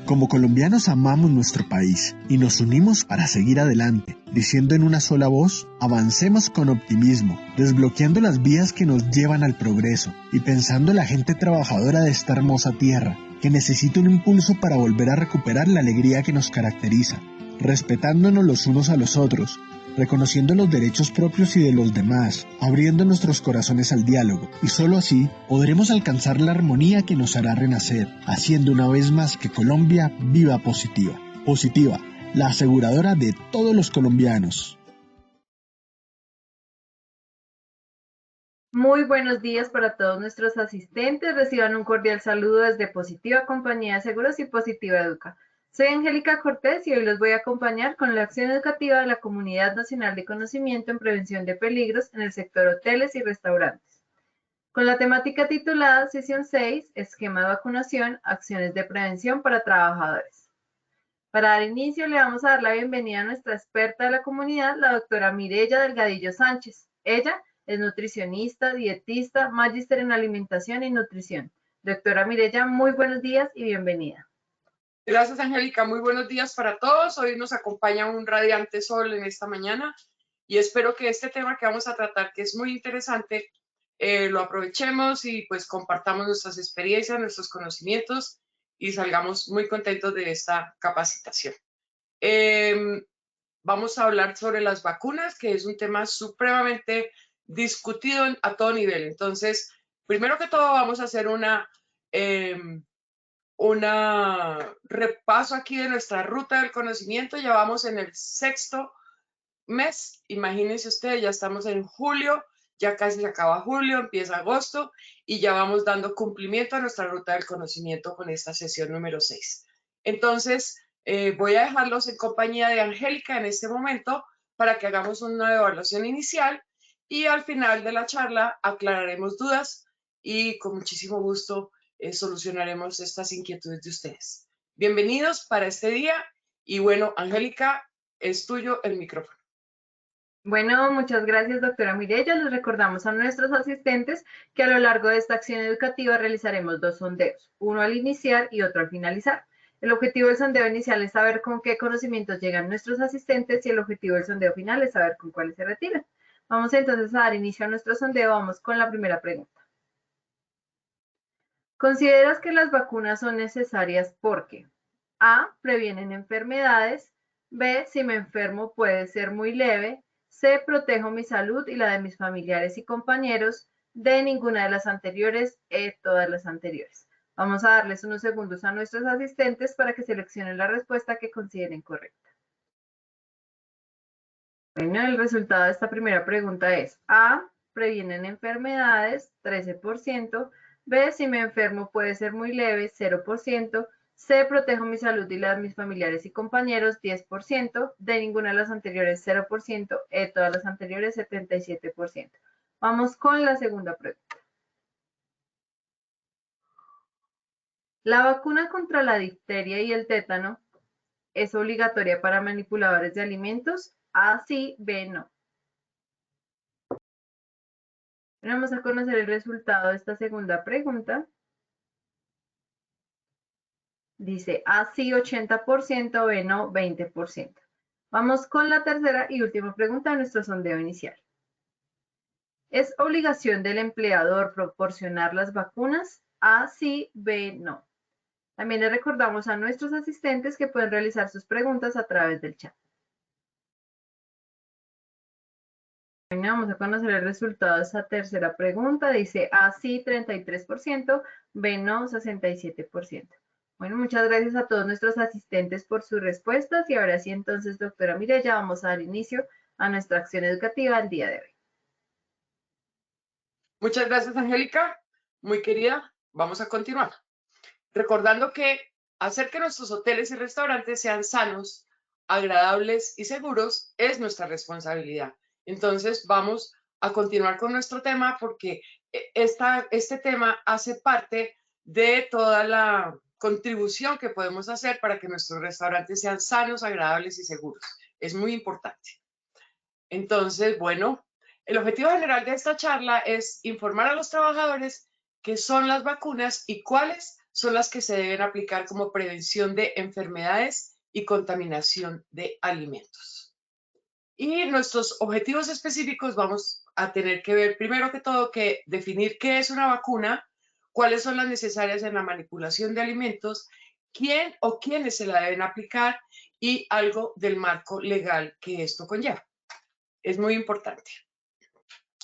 Como colombianos amamos nuestro país y nos unimos para seguir adelante, diciendo en una sola voz, avancemos con optimismo, desbloqueando las vías que nos llevan al progreso y pensando en la gente trabajadora de esta hermosa tierra, que necesita un impulso para volver a recuperar la alegría que nos caracteriza, respetándonos los unos a los otros, reconociendo los derechos propios y de los demás, abriendo nuestros corazones al diálogo, y solo así podremos alcanzar la armonía que nos hará renacer, haciendo una vez más que Colombia viva positiva. Positiva, la aseguradora de todos los colombianos. Muy buenos días para todos nuestros asistentes. Reciban un cordial saludo desde Positiva Compañía de Seguros y Positiva Educa. Soy Angélica Cortés y hoy los voy a acompañar con la acción educativa de la Comunidad Nacional de Conocimiento en Prevención de Peligros en el sector hoteles y restaurantes. Con la temática titulada Sesión 6, Esquema de Vacunación, Acciones de Prevención para Trabajadores. Para dar inicio, le vamos a dar la bienvenida a nuestra experta de la comunidad, la doctora Mireya Delgadillo Sánchez. Ella es nutricionista, dietista, magíster en alimentación y nutrición. Doctora Mireya, muy buenos días y bienvenida. Gracias, Angélica. Muy buenos días para todos. Hoy nos acompaña un radiante sol en esta mañana y espero que este tema que vamos a tratar, que es muy interesante, lo aprovechemos y pues compartamos nuestras experiencias, nuestros conocimientos y salgamos muy contentos de esta capacitación. Vamos a hablar sobre las vacunas, que es un tema supremamente discutido a todo nivel. Entonces, primero que todo vamos a hacer una repaso aquí de nuestra ruta del conocimiento. Ya vamos en el 6º mes. Imagínense ustedes, ya estamos en julio, ya casi se acaba julio, empieza agosto y ya vamos dando cumplimiento a nuestra ruta del conocimiento con esta sesión número 6. Entonces, voy a dejarlos en compañía de Angélica en este momento para que hagamos una evaluación inicial y al final de la charla aclararemos dudas y con muchísimo gusto solucionaremos estas inquietudes de ustedes. Bienvenidos para este día y bueno, Angélica, es tuyo el micrófono. Bueno, muchas gracias, doctora Mireya. Les recordamos a nuestros asistentes que a lo largo de esta acción educativa realizaremos 2 sondeos, uno al iniciar y otro al finalizar. El objetivo del sondeo inicial es saber con qué conocimientos llegan nuestros asistentes y el objetivo del sondeo final es saber con cuáles se retiran. Vamos entonces a dar inicio a nuestro sondeo. Vamos con la primera pregunta. ¿Consideras que las vacunas son necesarias porque A, previenen enfermedades, B, si me enfermo puede ser muy leve, C, protejo mi salud y la de mis familiares y compañeros, D, ninguna de las anteriores, E, todas las anteriores? Vamos a darles unos segundos a nuestros asistentes para que seleccionen la respuesta que consideren correcta. Bueno, el resultado de esta primera pregunta es A, previenen enfermedades, 13%, B, si me enfermo puede ser muy leve, 0%, C, protejo mi salud y la de mis familiares y compañeros, 10%, D, ninguna de las anteriores, 0%, E, todas las anteriores, 77%. Vamos con la segunda pregunta. La vacuna contra la difteria y el tétano es obligatoria para manipuladores de alimentos, A, sí, B, no. Vamos a conocer el resultado de esta segunda pregunta. Dice A sí 80%, B no 20%. Vamos con la tercera y última pregunta de nuestro sondeo inicial. ¿Es obligación del empleador proporcionar las vacunas? A sí, B no. También le recordamos a nuestros asistentes que pueden realizar sus preguntas a través del chat. Bueno, vamos a conocer el resultado de esta tercera pregunta. Dice A sí 33%, B no 67%. Bueno, muchas gracias a todos nuestros asistentes por sus respuestas y ahora sí entonces, doctora Mireya, vamos a dar inicio a nuestra acción educativa del día de hoy. Muchas gracias, Angélica. Muy querida, vamos a continuar. Recordando que hacer que nuestros hoteles y restaurantes sean sanos, agradables y seguros es nuestra responsabilidad. Entonces, vamos a continuar con nuestro tema porque este tema hace parte de toda la contribución que podemos hacer para que nuestros restaurantes sean sanos, agradables y seguros. Es muy importante. Entonces, bueno, el objetivo general de esta charla es informar a los trabajadores qué son las vacunas y cuáles son las que se deben aplicar como prevención de enfermedades y contaminación de alimentos. Y nuestros objetivos específicos vamos a tener que ver, primero que todo, que definir qué es una vacuna, cuáles son las necesarias en la manipulación de alimentos, quién o quiénes se la deben aplicar y algo del marco legal que esto conlleva. Es muy importante.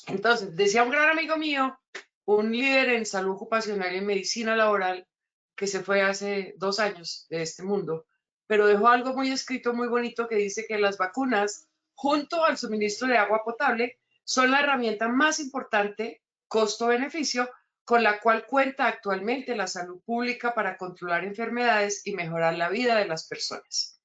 Entonces, decía un gran amigo mío, un líder en salud ocupacional y en medicina laboral, que se fue hace 2 años de este mundo, pero dejó algo muy escrito, muy bonito, que dice que las vacunas, junto al suministro de agua potable, son la herramienta más importante, costo-beneficio, con la cual cuenta actualmente la salud pública para controlar enfermedades y mejorar la vida de las personas.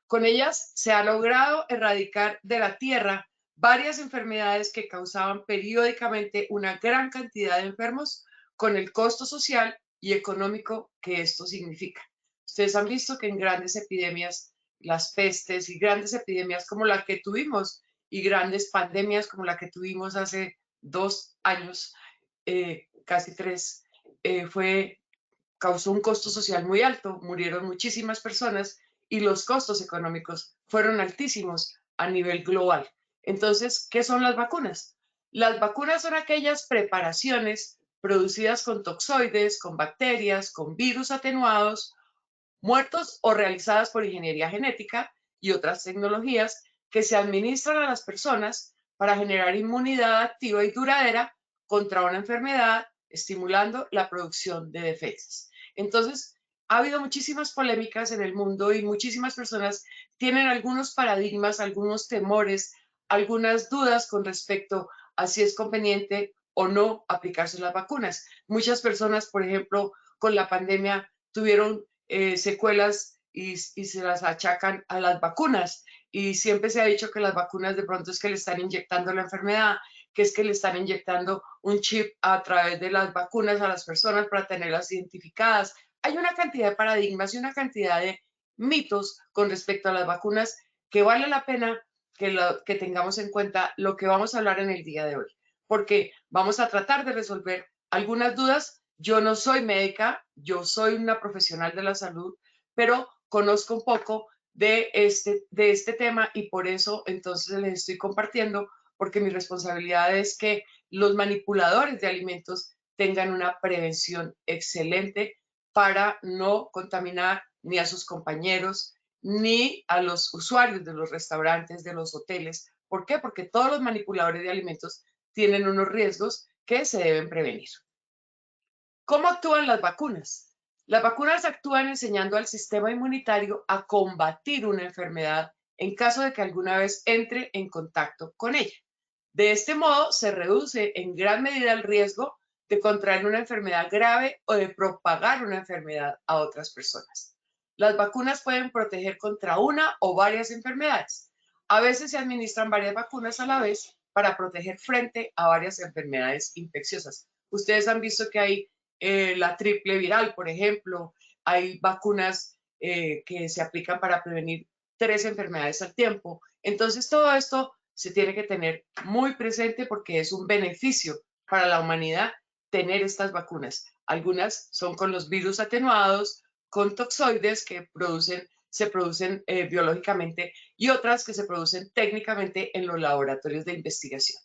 Con ellas se ha logrado erradicar de la tierra varias enfermedades que causaban periódicamente una gran cantidad de enfermos con el costo social y económico que esto significa. Ustedes han visto que en grandes epidemias, las pestes y grandes epidemias como la que tuvimos y grandes pandemias como la que tuvimos hace 2 años, casi 3, causó un costo social muy alto, murieron muchísimas personas y los costos económicos fueron altísimos a nivel global. Entonces, ¿qué son las vacunas? Las vacunas son aquellas preparaciones producidas con toxoides, con bacterias, con virus atenuados, muertos o realizadas por ingeniería genética y otras tecnologías que se administran a las personas para generar inmunidad activa y duradera contra una enfermedad, estimulando la producción de defensas. Entonces, ha habido muchísimas polémicas en el mundo y muchísimas personas tienen algunos paradigmas, algunos temores, algunas dudas con respecto a si es conveniente o no aplicarse las vacunas. Muchas personas, por ejemplo, con la pandemia tuvieron secuelas y se las achacan a las vacunas. Y siempre se ha dicho que las vacunas de pronto es que le están inyectando la enfermedad, que es que le están inyectando un chip a través de las vacunas a las personas para tenerlas identificadas. Hay una cantidad de paradigmas y una cantidad de mitos con respecto a las vacunas que vale la pena que tengamos en cuenta lo que vamos a hablar en el día de hoy, porque vamos a tratar de resolver algunas dudas. Yo no soy médica, yo soy una profesional de la salud, pero conozco un poco de este tema y por eso entonces les estoy compartiendo, porque mi responsabilidad es que los manipuladores de alimentos tengan una prevención excelente para no contaminar ni a sus compañeros ni a los usuarios de los restaurantes, de los hoteles. ¿Por qué? Porque todos los manipuladores de alimentos tienen unos riesgos que se deben prevenir. ¿Cómo actúan las vacunas? Las vacunas actúan enseñando al sistema inmunitario a combatir una enfermedad en caso de que alguna vez entre en contacto con ella. De este modo, se reduce en gran medida el riesgo de contraer una enfermedad grave o de propagar una enfermedad a otras personas. Las vacunas pueden proteger contra una o varias enfermedades. A veces se administran varias vacunas a la vez para proteger frente a varias enfermedades infecciosas. Ustedes han visto que hay la triple viral, por ejemplo, hay vacunas que se aplican para prevenir 3 enfermedades al tiempo. Entonces, todo esto se tiene que tener muy presente porque es un beneficio para la humanidad tener estas vacunas. Algunas son con los virus atenuados, con toxoides que se producen biológicamente y otras que se producen técnicamente en los laboratorios de investigación.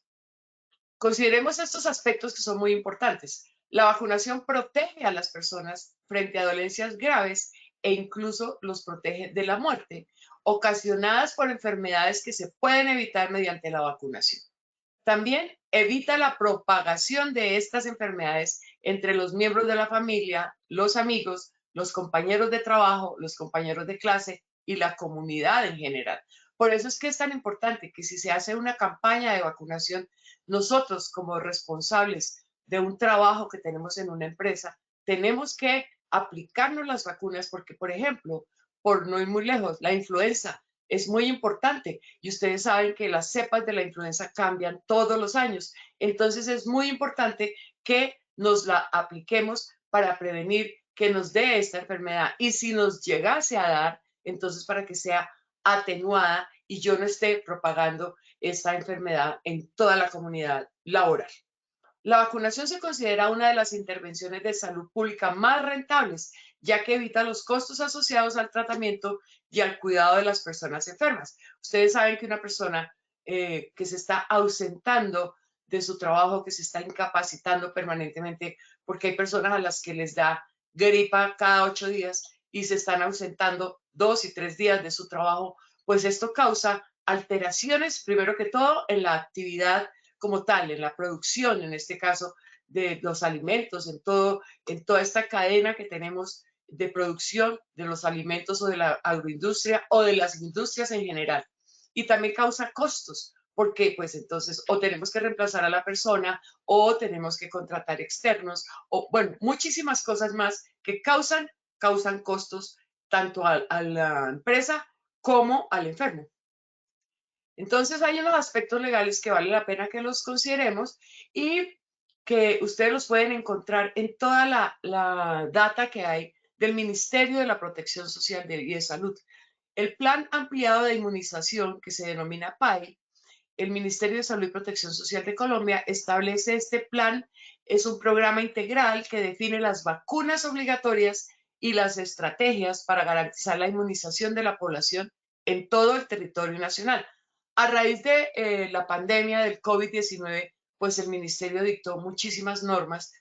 Consideremos estos aspectos que son muy importantes. La vacunación protege a las personas frente a dolencias graves e incluso los protege de la muerte, ocasionadas por enfermedades que se pueden evitar mediante la vacunación. También evita la propagación de estas enfermedades entre los miembros de la familia, los amigos, los compañeros de trabajo, los compañeros de clase y la comunidad en general. Por eso es que es tan importante que si se hace una campaña de vacunación, nosotros como responsables de un trabajo que tenemos en una empresa, tenemos que aplicarnos las vacunas porque, por ejemplo, por no ir muy lejos, la influenza es muy importante y ustedes saben que las cepas de la influenza cambian todos los años. Entonces es muy importante que nos la apliquemos para prevenir que nos dé esta enfermedad y si nos llegase a dar, entonces para que sea atenuada y yo no esté propagando esta enfermedad en toda la comunidad laboral. La vacunación se considera una de las intervenciones de salud pública más rentables, ya que evita los costos asociados al tratamiento y al cuidado de las personas enfermas. Ustedes saben que una persona que se está ausentando de su trabajo, que se está incapacitando permanentemente, porque hay personas a las que les da gripa cada 8 días y se están ausentando 2 y 3 días de su trabajo, pues esto causa alteraciones, primero que todo, en la actividad como tal, en la producción, en este caso, de los alimentos, en toda esta cadena que tenemos de producción de los alimentos o de la agroindustria o de las industrias en general. Y también causa costos, porque pues entonces o tenemos que reemplazar a la persona o tenemos que contratar externos o bueno, muchísimas cosas más que causan costos tanto a la empresa como al enfermo. Entonces hay unos aspectos legales que vale la pena que los consideremos y que ustedes los pueden encontrar en toda la data que hay del Ministerio de la Protección Social y de Salud. El Plan Ampliado de Inmunización, que se denomina PAI, el Ministerio de Salud y Protección Social de Colombia establece este plan. Es un programa integral que define las vacunas obligatorias y las estrategias para garantizar la inmunización de la población en todo el territorio nacional. A raíz de la pandemia del COVID-19, pues el ministerio dictó muchísimas normas,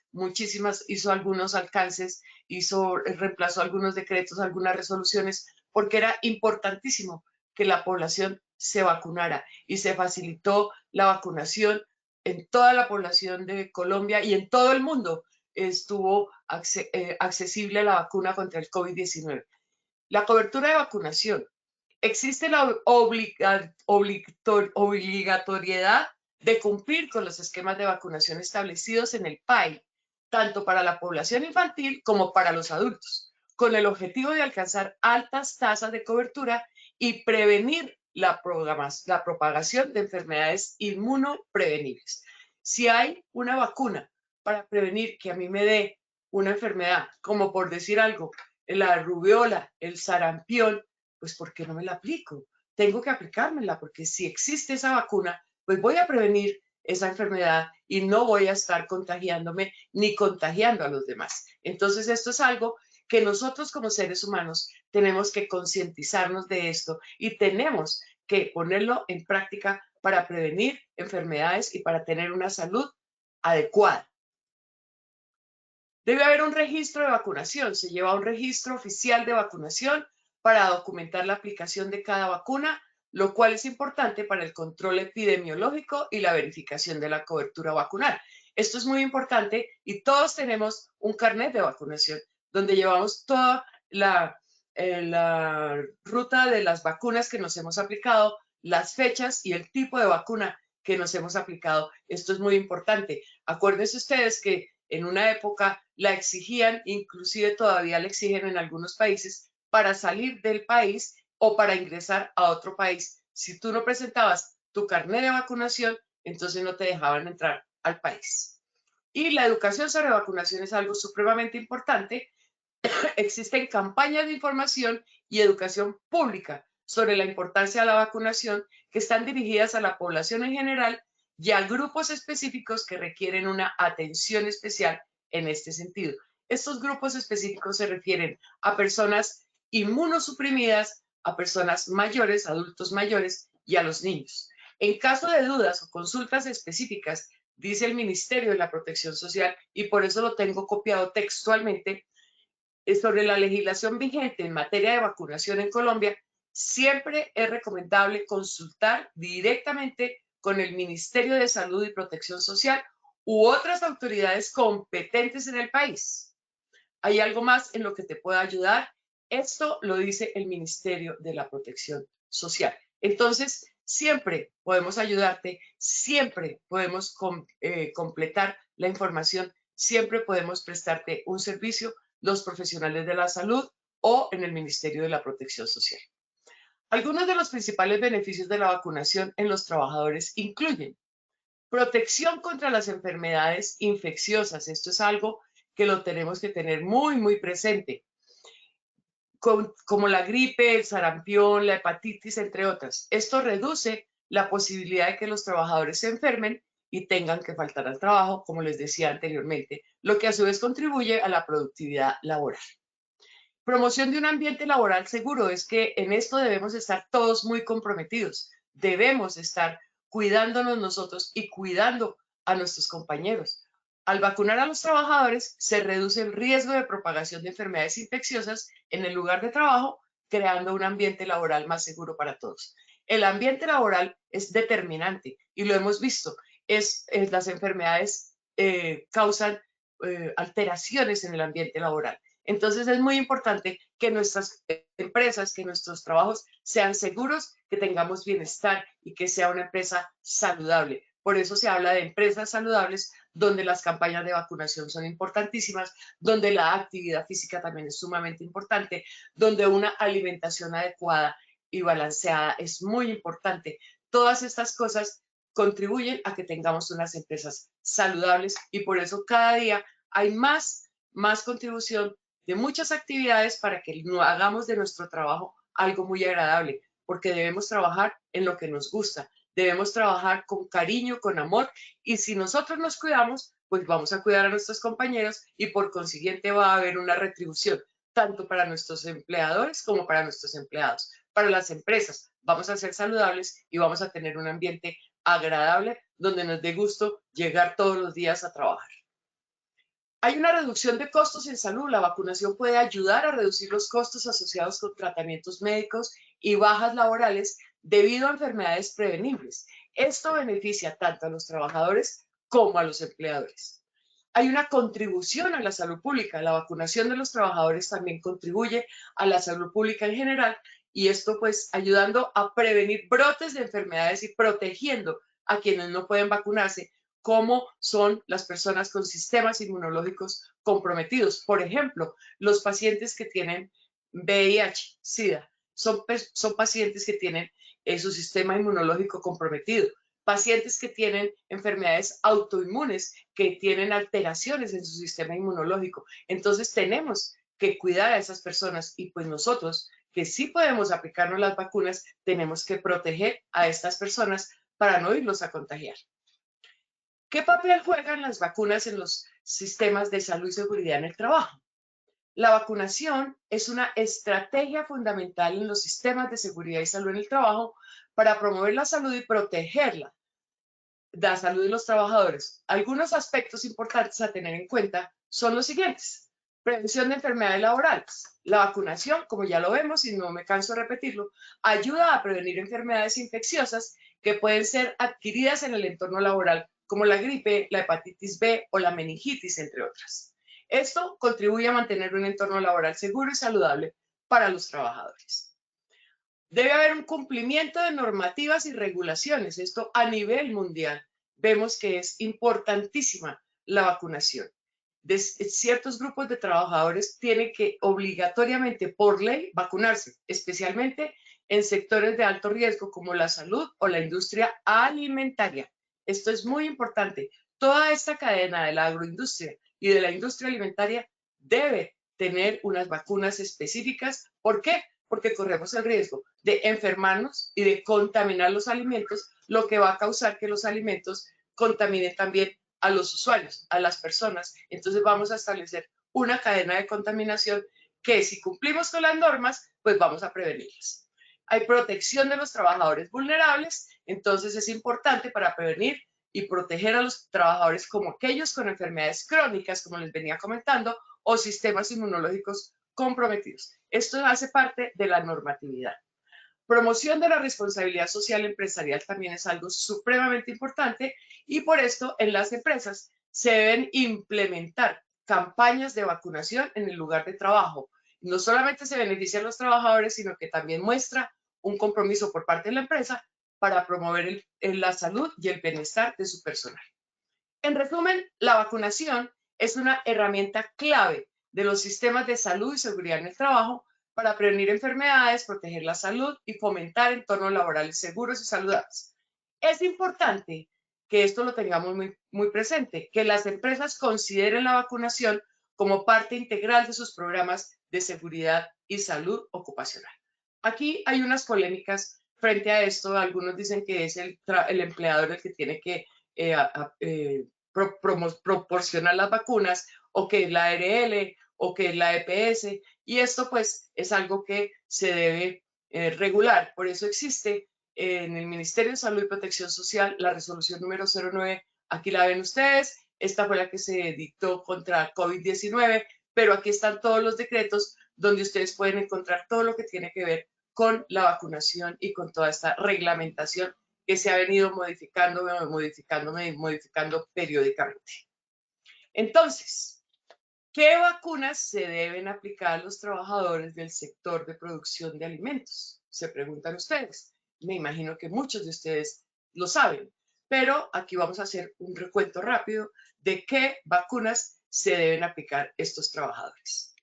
hizo algunos alcances, reemplazó algunos decretos, algunas resoluciones, porque era importantísimo que la población se vacunara y se facilitó la vacunación en toda la población de Colombia y en todo el mundo estuvo accesible la vacuna contra el COVID-19. La cobertura de vacunación. Existe la obligatoriedad de cumplir con los esquemas de vacunación establecidos en el PAI, tanto para la población infantil como para los adultos, con el objetivo de alcanzar altas tasas de cobertura y prevenir la propagación de enfermedades inmunoprevenibles. Si hay una vacuna para prevenir que a mí me dé una enfermedad, como por decir algo, la rubiola, el sarampión, pues ¿por qué no me la aplico? Tengo que aplicármela porque si existe esa vacuna, pues voy a prevenir esa enfermedad y no voy a estar contagiándome ni contagiando a los demás. Entonces esto es algo que nosotros como seres humanos tenemos que concientizarnos de esto y tenemos que ponerlo en práctica para prevenir enfermedades y para tener una salud adecuada. Debe haber un registro de vacunación, se lleva un registro oficial de vacunación para documentar la aplicación de cada vacuna, lo cual es importante para el control epidemiológico y la verificación de la cobertura vacunal. Esto es muy importante y todos tenemos un carnet de vacunación donde llevamos toda la ruta de las vacunas que nos hemos aplicado, las fechas y el tipo de vacuna que nos hemos aplicado. Esto es muy importante. Acuérdense ustedes que en una época la exigían, inclusive todavía la exigen en algunos países, para salir del país o para ingresar a otro país. Si tú no presentabas tu carnet de vacunación, entonces no te dejaban entrar al país. Y la educación sobre vacunación es algo supremamente importante. Existen campañas de información y educación pública sobre la importancia de la vacunación que están dirigidas a la población en general y a grupos específicos que requieren una atención especial en este sentido. Estos grupos específicos se refieren a personas inmunosuprimidas, a personas mayores, adultos mayores y a los niños. En caso de dudas o consultas específicas, dice el Ministerio de la Protección Social, y por eso lo tengo copiado textualmente, sobre la legislación vigente en materia de vacunación en Colombia, siempre es recomendable consultar directamente con el Ministerio de Salud y Protección Social u otras autoridades competentes en el país. ¿Hay algo más en lo que te pueda ayudar? Esto lo dice el Ministerio de la Protección Social. Entonces, siempre podemos ayudarte, siempre podemos completar la información, siempre podemos prestarte un servicio los profesionales de la salud o en el Ministerio de la Protección Social. Algunos de los principales beneficios de la vacunación en los trabajadores incluyen protección contra las enfermedades infecciosas. Esto es algo que lo tenemos que tener muy, muy presente, como la gripe, el sarampión, la hepatitis, entre otras. Esto reduce la posibilidad de que los trabajadores se enfermen y tengan que faltar al trabajo, como les decía anteriormente, lo que a su vez contribuye a la productividad laboral. Promoción de un ambiente laboral seguro es que en esto debemos estar todos muy comprometidos. Debemos estar cuidándonos nosotros y cuidando a nuestros compañeros. Al vacunar a los trabajadores, se reduce el riesgo de propagación de enfermedades infecciosas en el lugar de trabajo, creando un ambiente laboral más seguro para todos. El ambiente laboral es determinante y lo hemos visto. Las enfermedades causan alteraciones en el ambiente laboral. Entonces es muy importante que nuestras empresas, que nuestros trabajos sean seguros, que tengamos bienestar y que sea una empresa saludable. Por eso se habla de empresas saludables, donde las campañas de vacunación son importantísimas, donde la actividad física también es sumamente importante, donde una alimentación adecuada y balanceada es muy importante. Todas estas cosas contribuyen a que tengamos unas empresas saludables y por eso cada día hay más contribución de muchas actividades para que no hagamos de nuestro trabajo algo muy agradable, porque debemos trabajar en lo que nos gusta, debemos trabajar con cariño, con amor, y si nosotros nos cuidamos, pues vamos a cuidar a nuestros compañeros y por consiguiente va a haber una retribución, tanto para nuestros empleadores como para nuestros empleados. Para las empresas vamos a ser saludables y vamos a tener un ambiente agradable donde nos dé gusto llegar todos los días a trabajar. Hay una reducción de costos en salud. La vacunación puede ayudar a reducir los costos asociados con tratamientos médicos y bajas laborales debido a enfermedades prevenibles. Esto beneficia tanto a los trabajadores como a los empleadores. Hay una contribución a la salud pública. La vacunación de los trabajadores también contribuye a la salud pública en general y esto pues ayudando a prevenir brotes de enfermedades y protegiendo a quienes no pueden vacunarse, como son las personas con sistemas inmunológicos comprometidos. Por ejemplo, los pacientes que tienen VIH, SIDA, son pacientes que tienen su sistema inmunológico comprometido. Pacientes que tienen enfermedades autoinmunes, que tienen alteraciones en su sistema inmunológico. Entonces tenemos que cuidar a esas personas y pues nosotros que sí podemos aplicarnos las vacunas, tenemos que proteger a estas personas para no irlos a contagiar. ¿Qué papel juegan las vacunas en los sistemas de salud y seguridad en el trabajo? La vacunación es una estrategia fundamental en los sistemas de seguridad y salud en el trabajo para promover la salud y protegerla, la salud de los trabajadores. Algunos aspectos importantes a tener en cuenta son los siguientes. Prevención de enfermedades laborales. La vacunación, como ya lo vemos y no me canso de repetirlo, ayuda a prevenir enfermedades infecciosas que pueden ser adquiridas en el entorno laboral, como la gripe, la hepatitis B o la meningitis, entre otras. Esto contribuye a mantener un entorno laboral seguro y saludable para los trabajadores. Debe haber un cumplimiento de normativas y regulaciones, esto a nivel mundial. Vemos que es importantísima la vacunación. Ciertos grupos de trabajadores tienen que obligatoriamente, por ley, vacunarse, especialmente en sectores de alto riesgo como la salud o la industria alimentaria. Esto es muy importante. Toda esta cadena de la agroindustria y de la industria alimentaria debe tener unas vacunas específicas. ¿Por qué? Porque corremos el riesgo de enfermarnos y de contaminar los alimentos, lo que va a causar que los alimentos contaminen también a los usuarios, a las personas. Entonces vamos a establecer una cadena de contaminación que si cumplimos con las normas, pues vamos a prevenirlas. Hay protección de los trabajadores vulnerables, entonces es importante para prevenir y proteger a los trabajadores como aquellos con enfermedades crónicas, como les venía comentando, o sistemas inmunológicos comprometidos. Esto hace parte de la normatividad. Promoción de la responsabilidad social empresarial también es algo supremamente importante y por esto en las empresas se deben implementar campañas de vacunación en el lugar de trabajo. No solamente se benefician los trabajadores, sino que también muestra un compromiso por parte de la empresa para promover la salud y el bienestar de su personal. En resumen, la vacunación es una herramienta clave de los sistemas de salud y seguridad en el trabajo para prevenir enfermedades, proteger la salud y fomentar entornos laborales seguros y saludables. Es importante que esto lo tengamos muy presente, que las empresas consideren la vacunación como parte integral de sus programas de seguridad y salud ocupacional. Aquí hay unas polémicas frente a esto. Algunos dicen que es el empleador el que tiene que proporciona las vacunas, o qué es la ARL, o qué es la EPS, y esto pues es algo que se debe regular. Por eso existe en el Ministerio de Salud y Protección Social la resolución número 09, aquí la ven ustedes, esta fue la que se dictó contra COVID-19, pero aquí están todos los decretos donde ustedes pueden encontrar todo lo que tiene que ver con la vacunación y con toda esta reglamentación que se ha venido modificando periódicamente. Entonces, ¿qué vacunas se deben aplicar a los trabajadores del sector de producción de alimentos? Se preguntan ustedes. Me imagino que muchos de ustedes lo saben, pero aquí vamos a hacer un recuento rápido de qué vacunas se deben aplicar estos trabajadores.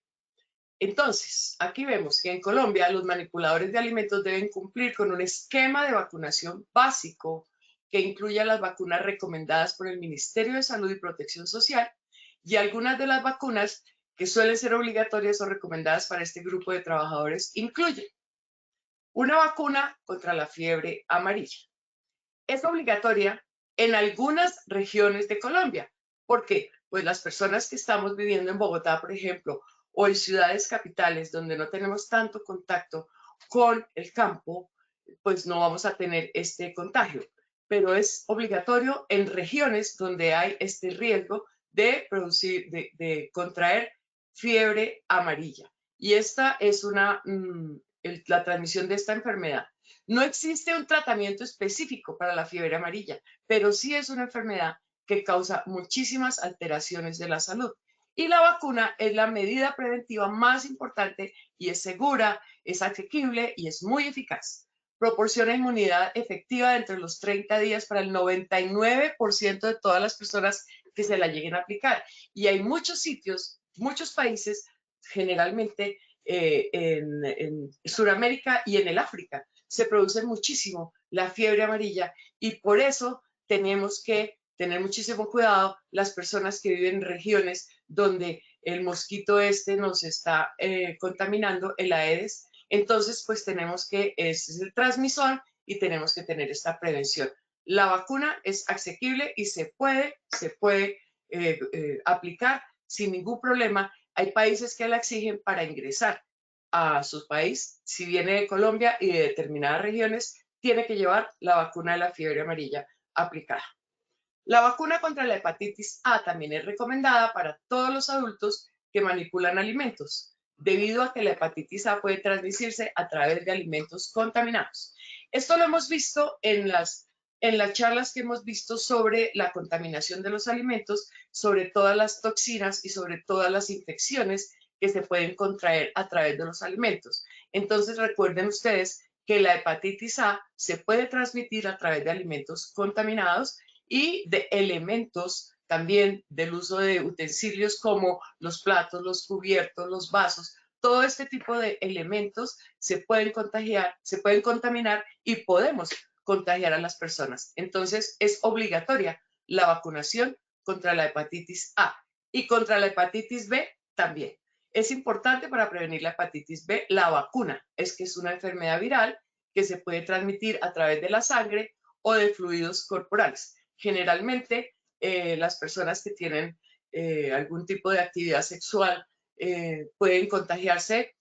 Entonces, aquí vemos que en Colombia los manipuladores de alimentos deben cumplir con un esquema de vacunación básico que incluya las vacunas recomendadas por el Ministerio de Salud y Protección Social y algunas de las vacunas que suelen ser obligatorias o recomendadas para este grupo de trabajadores incluyen una vacuna contra la fiebre amarilla. Es obligatoria en algunas regiones de Colombia. ¿Por qué? Pues las personas que estamos viviendo en Bogotá, por ejemplo, o en ciudades capitales donde no tenemos tanto contacto con el campo, pues no vamos a tener este contagio. Pero es obligatorio en regiones donde hay este riesgo de contraer fiebre amarilla. Y esta es la transmisión de esta enfermedad. No existe un tratamiento específico para la fiebre amarilla, pero sí es una enfermedad que causa muchísimas alteraciones de la salud. Y la vacuna es la medida preventiva más importante y es segura, es asequible y es muy eficaz. Proporciona inmunidad efectiva dentro de los 30 días para el 99% de todas las personas que se la lleguen a aplicar. Y hay muchos sitios, muchos países, generalmente en Sudamérica y en el África, se produce muchísimo la fiebre amarilla y por eso tenemos que tener muchísimo cuidado las personas que viven en regiones donde el mosquito nos está contaminando, el Aedes. Entonces, pues tenemos que, ese es el transmisor y tenemos que tener esta prevención. La vacuna es asequible y se puede aplicar sin ningún problema. Hay países que la exigen para ingresar a su país. Si viene de Colombia y de determinadas regiones, tiene que llevar la vacuna de la fiebre amarilla aplicada. La vacuna contra la hepatitis A también es recomendada para todos los adultos que manipulan alimentos, debido a que la hepatitis A puede transmitirse a través de alimentos contaminados. Esto lo hemos visto en las charlas que hemos visto sobre la contaminación de los alimentos, sobre todas las toxinas y sobre todas las infecciones que se pueden contraer a través de los alimentos. Entonces recuerden ustedes que la hepatitis A se puede transmitir a través de alimentos contaminados y de elementos también del uso de utensilios como los platos, los cubiertos, los vasos. Todo este tipo de elementos se pueden contagiar, se pueden contaminar y podemos contagiar a las personas. Entonces es obligatoria la vacunación contra la hepatitis A y contra la hepatitis B también. Es importante para prevenir la hepatitis B la vacuna. Es que es una enfermedad viral que se puede transmitir a través de la sangre o de fluidos corporales. Generalmente las personas que tienen algún tipo de actividad sexual pueden contagiarse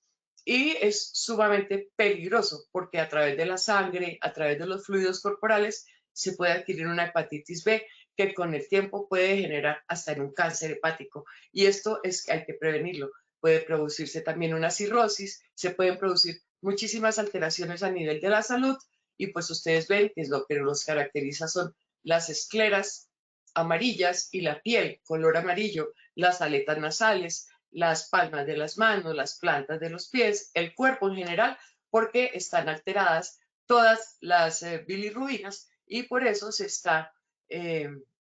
y es sumamente peligroso porque a través de la sangre, a través de los fluidos corporales, se puede adquirir una hepatitis B que con el tiempo puede generar hasta en un cáncer hepático. Y esto es que hay que prevenirlo. Puede producirse también una cirrosis, se pueden producir muchísimas alteraciones a nivel de la salud y pues ustedes ven que es lo que los caracteriza son las escleras amarillas y la piel color amarillo, las aletas nasales, las palmas de las manos, las plantas de los pies, el cuerpo en general, porque están alteradas todas las bilirrubinas y por eso se está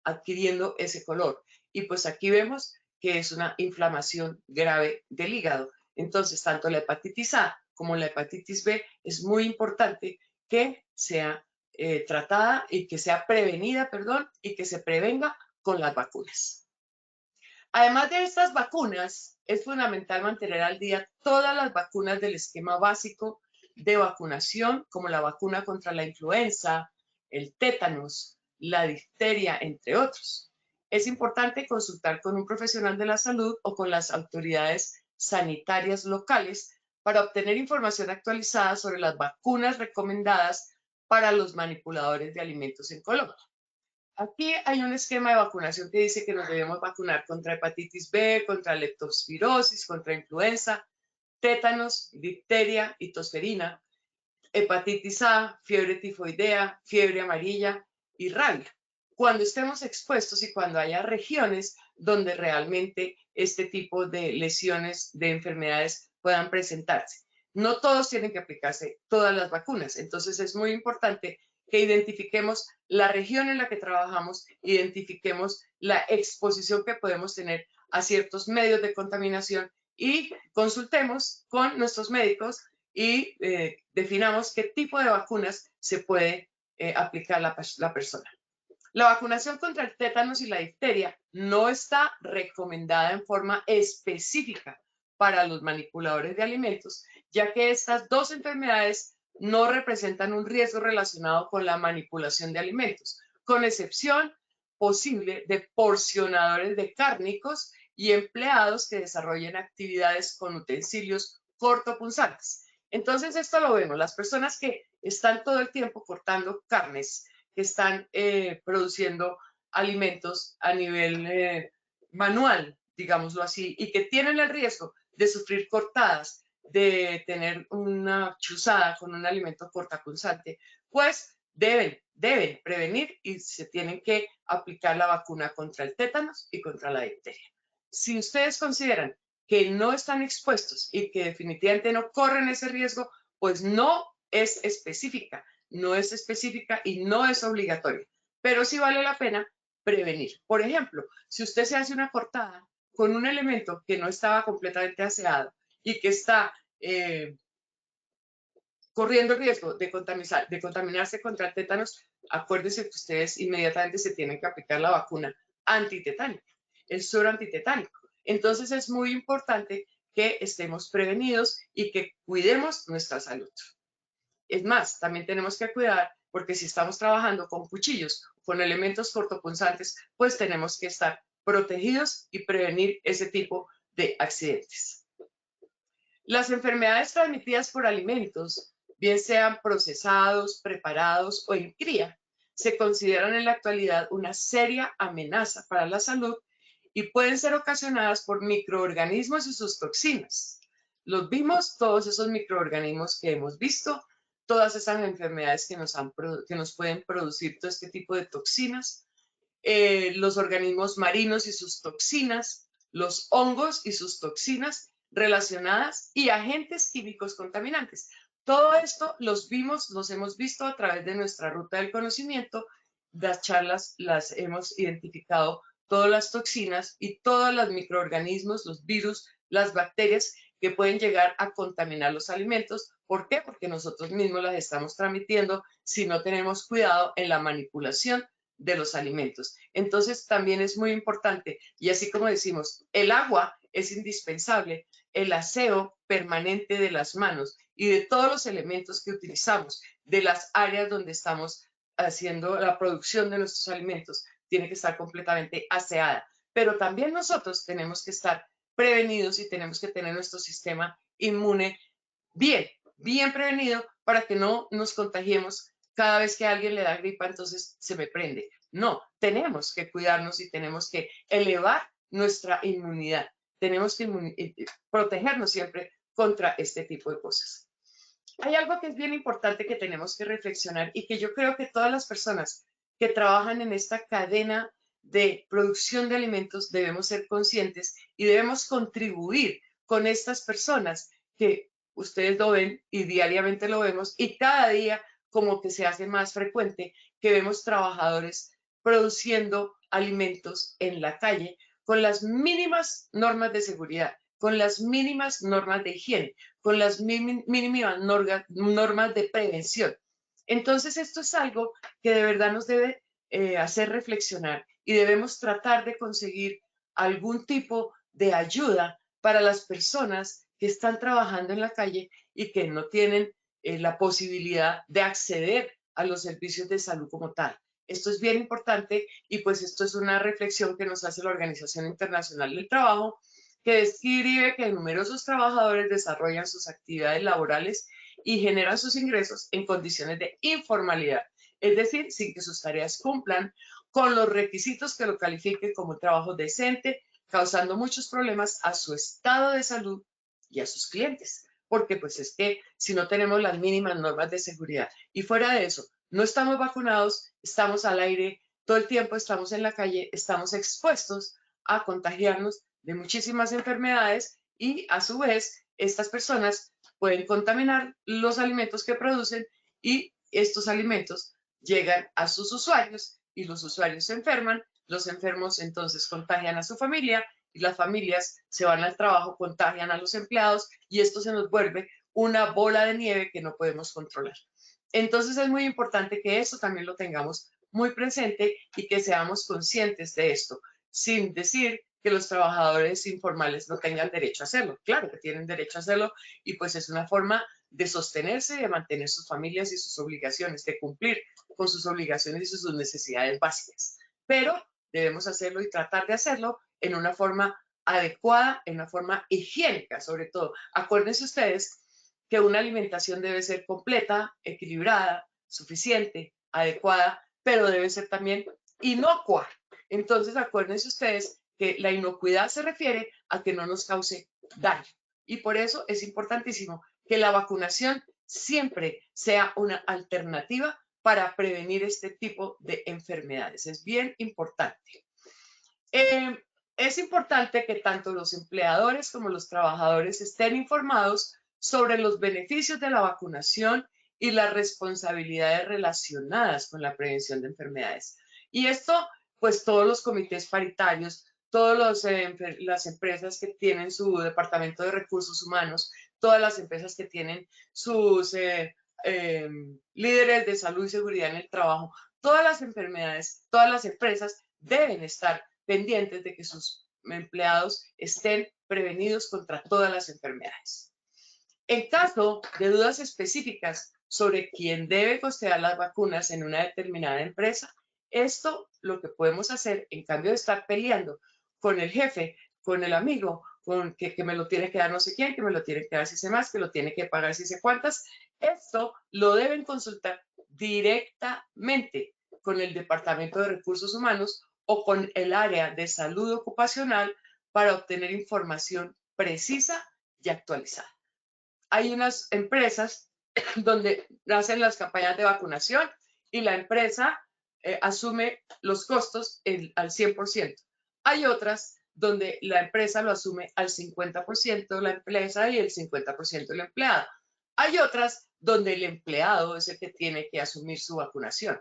adquiriendo ese color. Y pues aquí vemos que es una inflamación grave del hígado. Entonces, tanto la hepatitis A como la hepatitis B es muy importante que sea tratada y que sea prevenida, y que se prevenga con las vacunas. Además de estas vacunas, es fundamental mantener al día todas las vacunas del esquema básico de vacunación, como la vacuna contra la influenza, el tétanos, la difteria, entre otros. Es importante consultar con un profesional de la salud o con las autoridades sanitarias locales para obtener información actualizada sobre las vacunas recomendadas para los manipuladores de alimentos en Colombia. Aquí hay un esquema de vacunación que dice que nos debemos vacunar contra hepatitis B, contra leptospirosis, contra influenza, tétanos, difteria y tosferina, hepatitis A, fiebre tifoidea, fiebre amarilla y rabia, cuando estemos expuestos y cuando haya regiones donde realmente este tipo de lesiones, de enfermedades puedan presentarse. No todos tienen que aplicarse todas las vacunas, entonces es muy importante que identifiquemos la región en la que trabajamos, identifiquemos la exposición que podemos tener a ciertos medios de contaminación y consultemos con nuestros médicos y definamos qué tipo de vacunas se puede aplicar la persona. La vacunación contra el tétanos y la difteria no está recomendada en forma específica para los manipuladores de alimentos, ya que estas dos enfermedades no representan un riesgo relacionado con la manipulación de alimentos, con excepción posible de porcionadores de cárnicos y empleados que desarrollen actividades con utensilios cortopunzantes. Entonces esto lo vemos, las personas que están todo el tiempo cortando carnes, que están produciendo alimentos a nivel manual, digámoslo así, y que tienen el riesgo de sufrir cortadas, de tener una chuzada con un alimento cortopunzante, pues deben prevenir y se tienen que aplicar la vacuna contra el tétanos y contra la difteria. Si ustedes consideran que no están expuestos y que definitivamente no corren ese riesgo, pues no es específica y no es obligatoria, pero sí vale la pena prevenir. Por ejemplo, si usted se hace una cortada con un elemento que no estaba completamente aseado y que está corriendo el riesgo de contaminarse contra el tétanos, acuérdense que ustedes inmediatamente se tienen que aplicar la vacuna antitetánica, el suero antitetánico. Entonces es muy importante que estemos prevenidos y que cuidemos nuestra salud. Es más, también tenemos que cuidar porque si estamos trabajando con cuchillos, con elementos cortopunzantes, pues tenemos que estar protegidos y prevenir ese tipo de accidentes. Las enfermedades transmitidas por alimentos, bien sean procesados, preparados o en cría, se consideran en la actualidad una seria amenaza para la salud y pueden ser ocasionadas por microorganismos y sus toxinas. Los vimos, todos esos microorganismos que hemos visto, todas esas enfermedades que nos pueden producir todo este tipo de toxinas, los organismos marinos y sus toxinas, los hongos y sus toxinas relacionadas y agentes químicos contaminantes. Todo esto los hemos visto a través de nuestra ruta del conocimiento. Las charlas las hemos identificado, todas las toxinas y todos los microorganismos, los virus, las bacterias que pueden llegar a contaminar los alimentos. ¿Por qué? Porque nosotros mismos las estamos transmitiendo si no tenemos cuidado en la manipulación de los alimentos. Entonces también es muy importante, y así como decimos, el agua es indispensable, el aseo permanente de las manos y de todos los elementos que utilizamos, de las áreas donde estamos haciendo la producción de nuestros alimentos, tiene que estar completamente aseada. Pero también nosotros tenemos que estar prevenidos y tenemos que tener nuestro sistema inmune bien prevenido para que no nos contagiemos cada vez que a alguien le da gripa, entonces se me prende. No, tenemos que cuidarnos y tenemos que elevar nuestra inmunidad. Tenemos que protegernos siempre contra este tipo de cosas. Hay algo que es bien importante que tenemos que reflexionar y que yo creo que todas las personas que trabajan en esta cadena de producción de alimentos debemos ser conscientes y debemos contribuir con estas personas que ustedes lo ven y diariamente lo vemos y cada día como que se hace más frecuente que vemos trabajadores produciendo alimentos en la calle con las mínimas normas de seguridad, con las mínimas normas de higiene, con las mínimas normas de prevención. Entonces esto es algo que de verdad nos debe hacer reflexionar y debemos tratar de conseguir algún tipo de ayuda para las personas que están trabajando en la calle y que no tienen la posibilidad de acceder a los servicios de salud como tal. Esto es bien importante y pues esto es una reflexión que nos hace la Organización Internacional del Trabajo, que describe que numerosos trabajadores desarrollan sus actividades laborales y generan sus ingresos en condiciones de informalidad, es decir, sin que sus tareas cumplan con los requisitos que lo califiquen como un trabajo decente, causando muchos problemas a su estado de salud y a sus clientes. Porque pues es que si no tenemos las mínimas normas de seguridad y fuera de eso, no estamos vacunados, estamos al aire, todo el tiempo estamos en la calle, estamos expuestos a contagiarnos de muchísimas enfermedades y a su vez estas personas pueden contaminar los alimentos que producen y estos alimentos llegan a sus usuarios y los usuarios se enferman, los enfermos entonces contagian a su familia y las familias se van al trabajo, contagian a los empleados y esto se nos vuelve una bola de nieve que no podemos controlar. Entonces es muy importante que eso también lo tengamos muy presente y que seamos conscientes de esto, sin decir que los trabajadores informales no tengan derecho a hacerlo. Claro que tienen derecho a hacerlo y pues es una forma de sostenerse, de mantener sus familias y sus obligaciones, de cumplir con sus obligaciones y sus necesidades básicas. Pero debemos hacerlo y tratar de hacerlo en una forma adecuada, en una forma higiénica, sobre todo. Acuérdense ustedes que una alimentación debe ser completa, equilibrada, suficiente, adecuada, pero debe ser también inocua. Entonces, acuérdense ustedes que la inocuidad se refiere a que no nos cause daño. Y por eso es importantísimo que la vacunación siempre sea una alternativa para prevenir este tipo de enfermedades. Es bien importante. Es importante que tanto los empleadores como los trabajadores estén informados sobre los beneficios de la vacunación y las responsabilidades relacionadas con la prevención de enfermedades. Y esto, pues todos los comités paritarios, todas las empresas que tienen su departamento de recursos humanos, todas las empresas que tienen sus líderes de salud y seguridad en el trabajo, todas las enfermedades, todas las empresas deben estar pendientes de que sus empleados estén prevenidos contra todas las enfermedades. En caso de dudas específicas sobre quién debe costear las vacunas en una determinada empresa, esto lo que podemos hacer, en cambio de estar peleando con el jefe, con el amigo, con que me lo tiene que dar no sé quién, que me lo tiene que dar si sé más, que lo tiene que pagar si sé cuántas, esto lo deben consultar directamente con el Departamento de Recursos Humanos o con el área de salud ocupacional para obtener información precisa y actualizada. Hay unas empresas donde hacen las campañas de vacunación y la empresa asume los costos al 100%. Hay otras donde la empresa lo asume al 50% la empresa y el 50% el empleado. Hay otras donde el empleado es el que tiene que asumir su vacunación.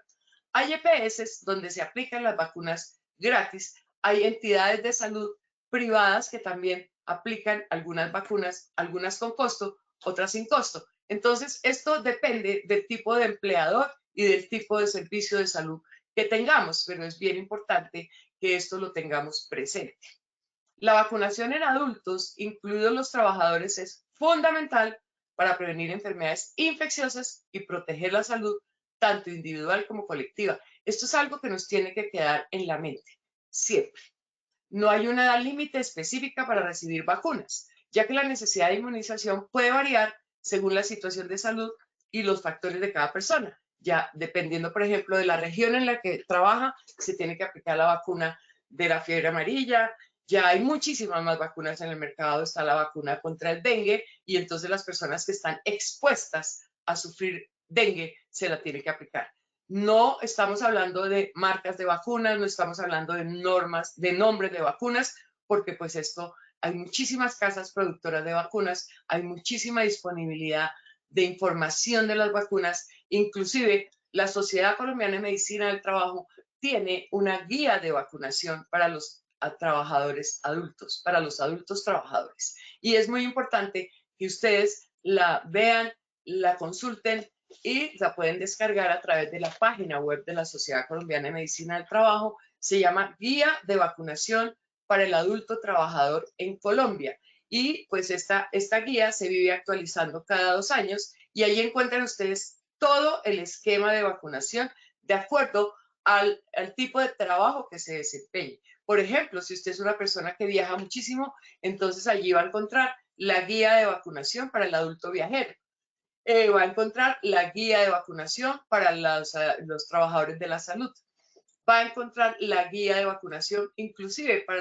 Hay EPS donde se aplican las vacunas gratis. Hay entidades de salud privadas que también aplican algunas vacunas, algunas con costo, otras sin costo. Entonces, esto depende del tipo de empleador y del tipo de servicio de salud que tengamos, pero es bien importante que esto lo tengamos presente. La vacunación en adultos, incluidos los trabajadores, es fundamental para prevenir enfermedades infecciosas y proteger la salud, tanto individual como colectiva. Esto es algo que nos tiene que quedar en la mente, siempre. No hay una edad límite específica para recibir vacunas, ya que la necesidad de inmunización puede variar según la situación de salud y los factores de cada persona. Ya dependiendo, por ejemplo, de la región en la que trabaja, se tiene que aplicar la vacuna de la fiebre amarilla. Ya hay muchísimas más vacunas en el mercado, está la vacuna contra el dengue y entonces las personas que están expuestas a sufrir dengue se la tienen que aplicar. No estamos hablando de marcas de vacunas, no estamos hablando de normas, de nombres de vacunas, porque pues esto, hay muchísimas casas productoras de vacunas, hay muchísima disponibilidad de información de las vacunas, inclusive la Sociedad Colombiana de Medicina del Trabajo tiene una guía de vacunación para los trabajadores adultos, para los adultos trabajadores. Y es muy importante que ustedes la vean, la consulten y la pueden descargar a través de la página web de la Sociedad Colombiana de Medicina del Trabajo. Se llama Guía de Vacunación para el Adulto Trabajador en Colombia. Y pues esta guía se vive actualizando cada 2 años y ahí encuentran ustedes todo el esquema de vacunación de acuerdo al tipo de trabajo que se desempeñe. Por ejemplo, si usted es una persona que viaja muchísimo, entonces allí va a encontrar la guía de vacunación para el adulto viajero. Va a encontrar la guía de vacunación para los trabajadores de la salud. Va a encontrar la guía de vacunación inclusive para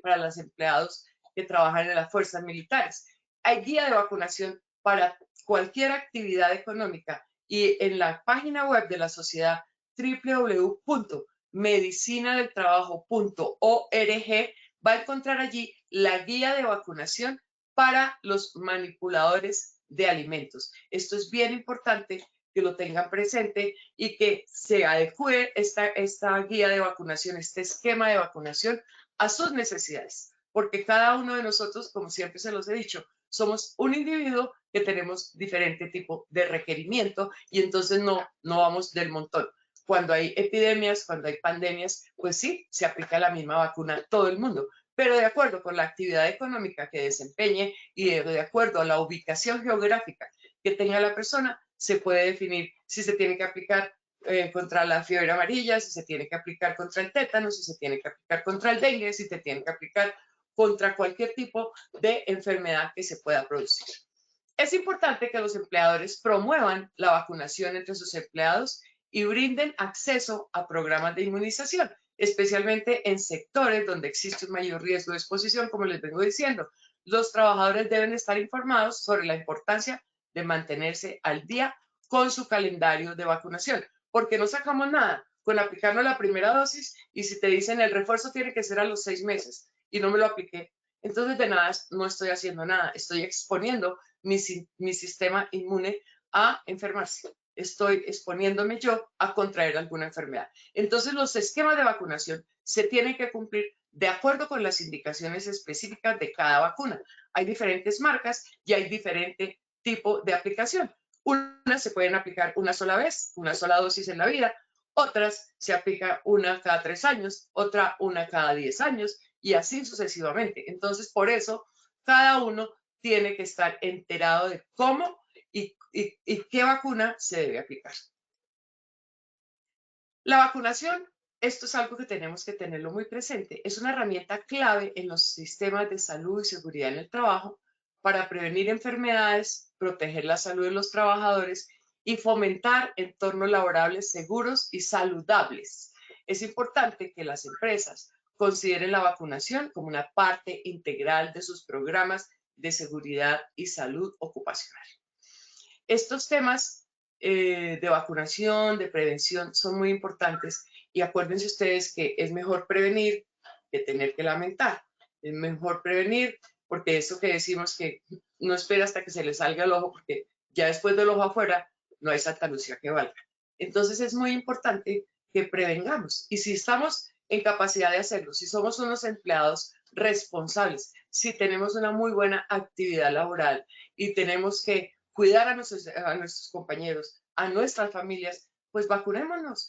para los empleados que trabajan en las fuerzas militares. Hay guía de vacunación para cualquier actividad económica y en la página web de la sociedad www.medicinadeltrabajo.org va a encontrar allí la guía de vacunación para los manipuladores de alimentos. Esto es bien importante que lo tengan presente y que se adecue esta guía de vacunación, este esquema de vacunación a sus necesidades, porque cada uno de nosotros, como siempre se los he dicho, somos un individuo que tenemos diferente tipo de requerimiento y entonces no vamos del montón. Cuando hay epidemias, cuando hay pandemias, pues sí, se aplica la misma vacuna a todo el mundo, pero de acuerdo con la actividad económica que desempeñe y de acuerdo a la ubicación geográfica que tenga la persona, se puede definir si se tiene que aplicar contra la fiebre amarilla, si se tiene que aplicar contra el tétano, si se tiene que aplicar contra el dengue, si se tiene que aplicar contra cualquier tipo de enfermedad que se pueda producir. Es importante que los empleadores promuevan la vacunación entre sus empleados y brinden acceso a programas de inmunización, especialmente en sectores donde existe un mayor riesgo de exposición, como les vengo diciendo. Los trabajadores deben estar informados sobre la importancia de mantenerse al día con su calendario de vacunación, porque no sacamos nada con aplicarnos la primera dosis y si te dicen el refuerzo tiene que ser a los 6 meses y no me lo apliqué, entonces de nada no estoy haciendo nada, estoy exponiendo mi sistema inmune a enfermarse. Estoy exponiéndome yo a contraer alguna enfermedad. Entonces los esquemas de vacunación se tienen que cumplir de acuerdo con las indicaciones específicas de cada vacuna. Hay diferentes marcas y hay diferente tipo de aplicación. Unas se pueden aplicar una sola vez, una sola dosis en la vida, otras se aplica una cada 3 años, otra una cada 10 años y así sucesivamente. Entonces, por eso, cada uno tiene que estar enterado de cómo y qué vacuna se debe aplicar. La vacunación, esto es algo que tenemos que tenerlo muy presente, es una herramienta clave en los sistemas de salud y seguridad en el trabajo para prevenir enfermedades, proteger la salud de los trabajadores y fomentar entornos laborables seguros y saludables. Es importante que las empresas consideren la vacunación como una parte integral de sus programas de seguridad y salud ocupacional. Estos temas de vacunación, de prevención, son muy importantes y acuérdense ustedes que es mejor prevenir que tener que lamentar. Es mejor prevenir porque eso que decimos que no espera hasta que se le salga el ojo porque ya después del ojo afuera no hay Santa Lucía que valga. Entonces es muy importante que prevengamos y si estamos en capacidad de hacerlo, si somos unos empleados responsables, si tenemos una muy buena actividad laboral y tenemos que cuidar a nuestros compañeros, a nuestras familias, pues vacunémonos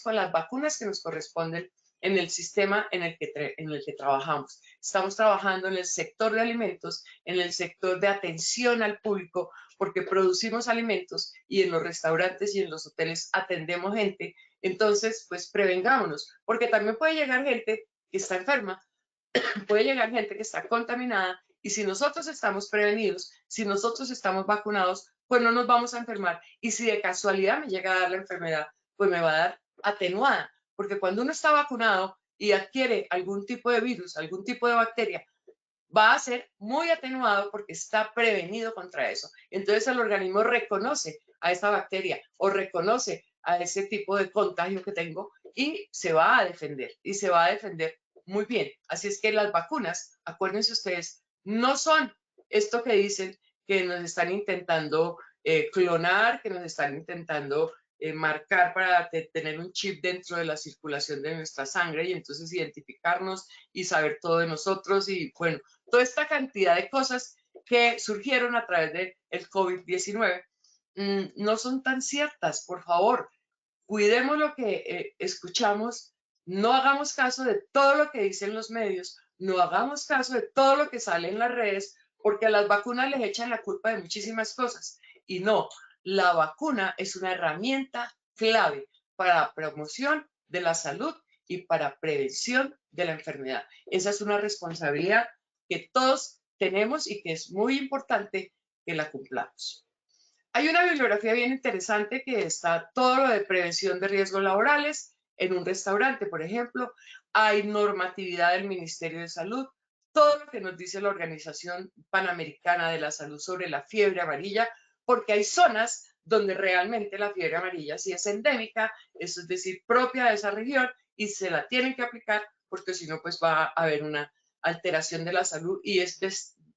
con las vacunas que nos corresponden en el sistema en el que trabajamos. Estamos trabajando en el sector de alimentos, en el sector de atención al público, porque producimos alimentos y en los restaurantes y en los hoteles atendemos gente. Entonces, pues prevengámonos, porque también puede llegar gente que está enferma, puede llegar gente que está contaminada y si nosotros estamos prevenidos, si nosotros estamos vacunados, pues no nos vamos a enfermar. Y si de casualidad me llega a dar la enfermedad, pues me va a dar atenuada. Porque cuando uno está vacunado y adquiere algún tipo de virus, algún tipo de bacteria, va a ser muy atenuado porque está prevenido contra eso. Entonces el organismo reconoce a esta bacteria o reconoce a ese tipo de contagio que tengo y se va a defender. Y se va a defender muy bien. Así es que las vacunas, acuérdense ustedes, no son esto que dicen que nos están intentando clonar, que nos están intentando marcar para tener un chip dentro de la circulación de nuestra sangre y entonces identificarnos y saber todo de nosotros y bueno, toda esta cantidad de cosas que surgieron a través del COVID-19 no son tan ciertas, por favor. Cuidemos lo que escuchamos, no hagamos caso de todo lo que dicen los medios, no hagamos caso de todo lo que sale en las redes, porque a las vacunas les echan la culpa de muchísimas cosas. Y no, la vacuna es una herramienta clave para promoción de la salud y para prevención de la enfermedad. Esa es una responsabilidad que todos tenemos y que es muy importante que la cumplamos. Hay una bibliografía bien interesante que está todo lo de prevención de riesgos laborales en un restaurante, por ejemplo. Hay normatividad del Ministerio de Salud, todo lo que nos dice la Organización Panamericana de la Salud sobre la fiebre amarilla, porque hay zonas donde realmente la fiebre amarilla sí es endémica, eso es decir, propia de esa región, y se la tienen que aplicar porque si no, pues va a haber una alteración de la salud y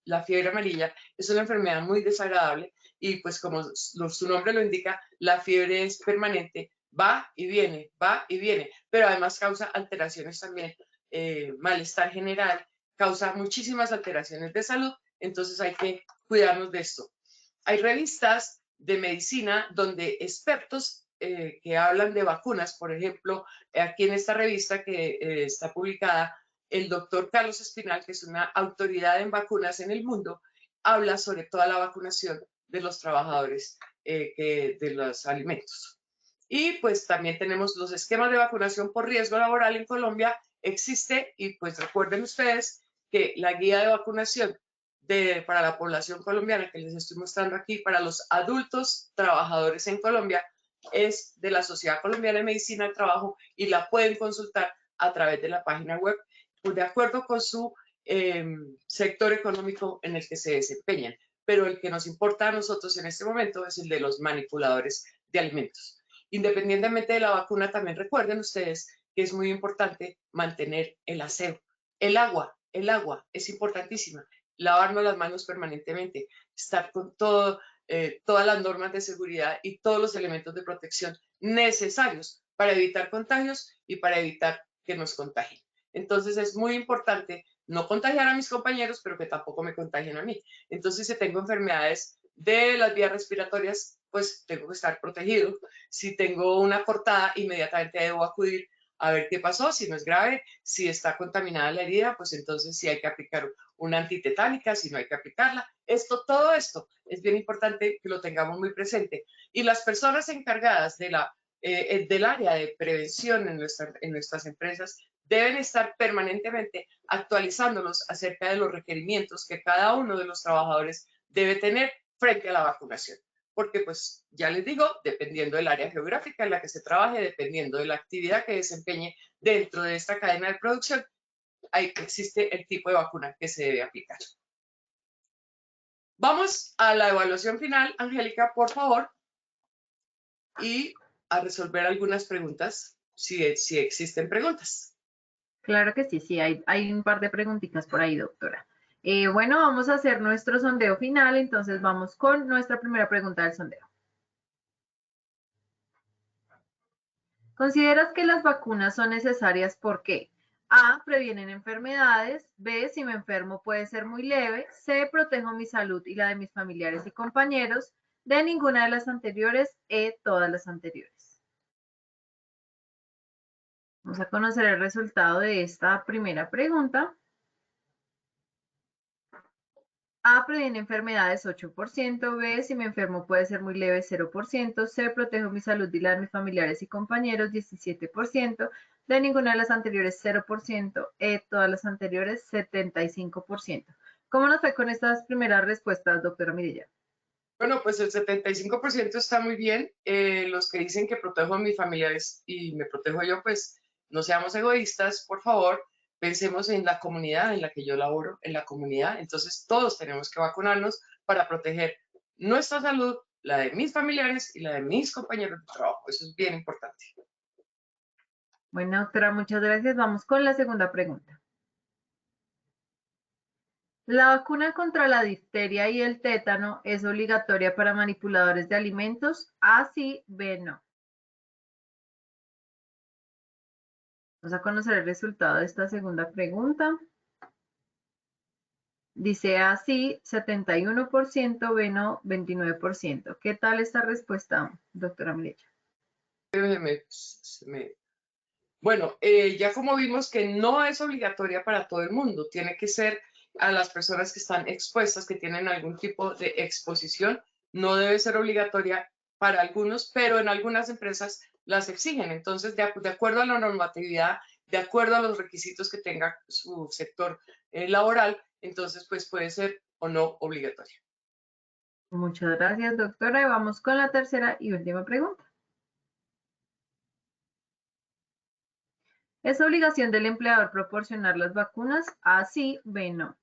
la fiebre amarilla es una enfermedad muy desagradable y pues como su nombre lo indica, la fiebre es permanente, va y viene, pero además causa alteraciones también, malestar general, causa muchísimas alteraciones de salud, entonces hay que cuidarnos de esto. Hay revistas de medicina donde expertos que hablan de vacunas, por ejemplo, aquí en esta revista que está publicada, el doctor Carlos Espinal, que es una autoridad en vacunas en el mundo, habla sobre toda la vacunación de los trabajadores de los alimentos. Y pues también tenemos los esquemas de vacunación por riesgo laboral en Colombia, existe y pues recuerden ustedes que la guía de vacunación para la población colombiana que les estoy mostrando aquí, para los adultos trabajadores en Colombia, es de la Sociedad Colombiana de Medicina del Trabajo y la pueden consultar a través de la página web, de acuerdo con su sector económico en el que se desempeñan. Pero el que nos importa a nosotros en este momento es el de los manipuladores de alimentos. Independientemente de la vacuna, también recuerden ustedes que es muy importante mantener el aseo. El agua es importantísima. Lavarnos las manos permanentemente, estar con todas las normas de seguridad y todos los elementos de protección necesarios para evitar contagios y para evitar que nos contagien. Entonces es muy importante no contagiar a mis compañeros, pero que tampoco me contagien a mí. Entonces, si tengo enfermedades de las vías respiratorias, pues tengo que estar protegido. Si tengo una cortada, inmediatamente debo acudir a ver qué pasó, si no es grave, si está contaminada la herida, pues entonces sí hay que aplicar una antitetánica, si no hay que aplicarla. Todo esto es bien importante que lo tengamos muy presente. Y las personas encargadas del área de prevención en nuestras empresas deben estar permanentemente actualizándolos acerca de los requerimientos que cada uno de los trabajadores debe tener frente a la vacunación. Porque pues ya les digo, dependiendo del área geográfica en la que se trabaje, dependiendo de la actividad que desempeñe dentro de esta cadena de producción, existe el tipo de vacuna que se debe aplicar. Vamos a la evaluación final, Angélica, por favor, y a resolver algunas preguntas, si existen preguntas. Claro que sí, hay un par de preguntitas por ahí, doctora. Bueno, vamos a hacer nuestro sondeo final, entonces vamos con nuestra primera pregunta del sondeo. ¿Consideras que las vacunas son necesarias? ¿Por qué? A, previenen enfermedades. B, si me enfermo puede ser muy leve. C, protejo mi salud y la de mis familiares y compañeros. D, ninguna de las anteriores. E, todas las anteriores. Vamos a conocer el resultado de esta primera pregunta. A, previene enfermedades 8%, B, si me enfermo puede ser muy leve 0%, C, protejo mi salud y la de mis familiares y compañeros 17%, de ninguna de las anteriores 0%, E, todas las anteriores 75%. ¿Cómo nos fue con estas primeras respuestas, doctora Mirilla? Bueno, pues el 75% está muy bien. Los que dicen que protejo a mis familiares y me protejo yo, pues no seamos egoístas, por favor. Pensemos en la comunidad en la que yo laboro, en la comunidad. Entonces, todos tenemos que vacunarnos para proteger nuestra salud, la de mis familiares y la de mis compañeros de trabajo. Eso es bien importante. Bueno, doctora, muchas gracias. Vamos con la segunda pregunta. ¿La vacuna contra la difteria y el tétano es obligatoria para manipuladores de alimentos? A, sí, B, no. Vamos a conocer el resultado de esta segunda pregunta. Dice A, sí, 71%, B, no, 29%. ¿Qué tal esta respuesta, doctora Mireya? Bueno, ya como vimos que no es obligatoria para todo el mundo, tiene que ser a las personas que están expuestas, que tienen algún tipo de exposición, no debe ser obligatoria para algunos, pero en algunas empresas las exigen. Entonces, de acuerdo a la normatividad, de acuerdo a los requisitos que tenga su sector laboral, entonces pues puede ser o no obligatorio. Muchas gracias, doctora. Y vamos con la tercera y última pregunta. ¿Es obligación del empleador proporcionar las vacunas? A, sí, B, no.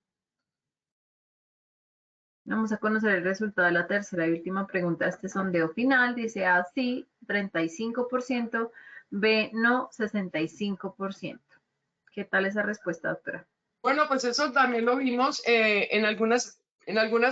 Vamos a conocer el resultado de la tercera y última pregunta. Este sondeo final dice A, sí, 35%, B, no, 65%. ¿Qué tal esa respuesta, doctora? Bueno, pues eso también lo vimos en algunas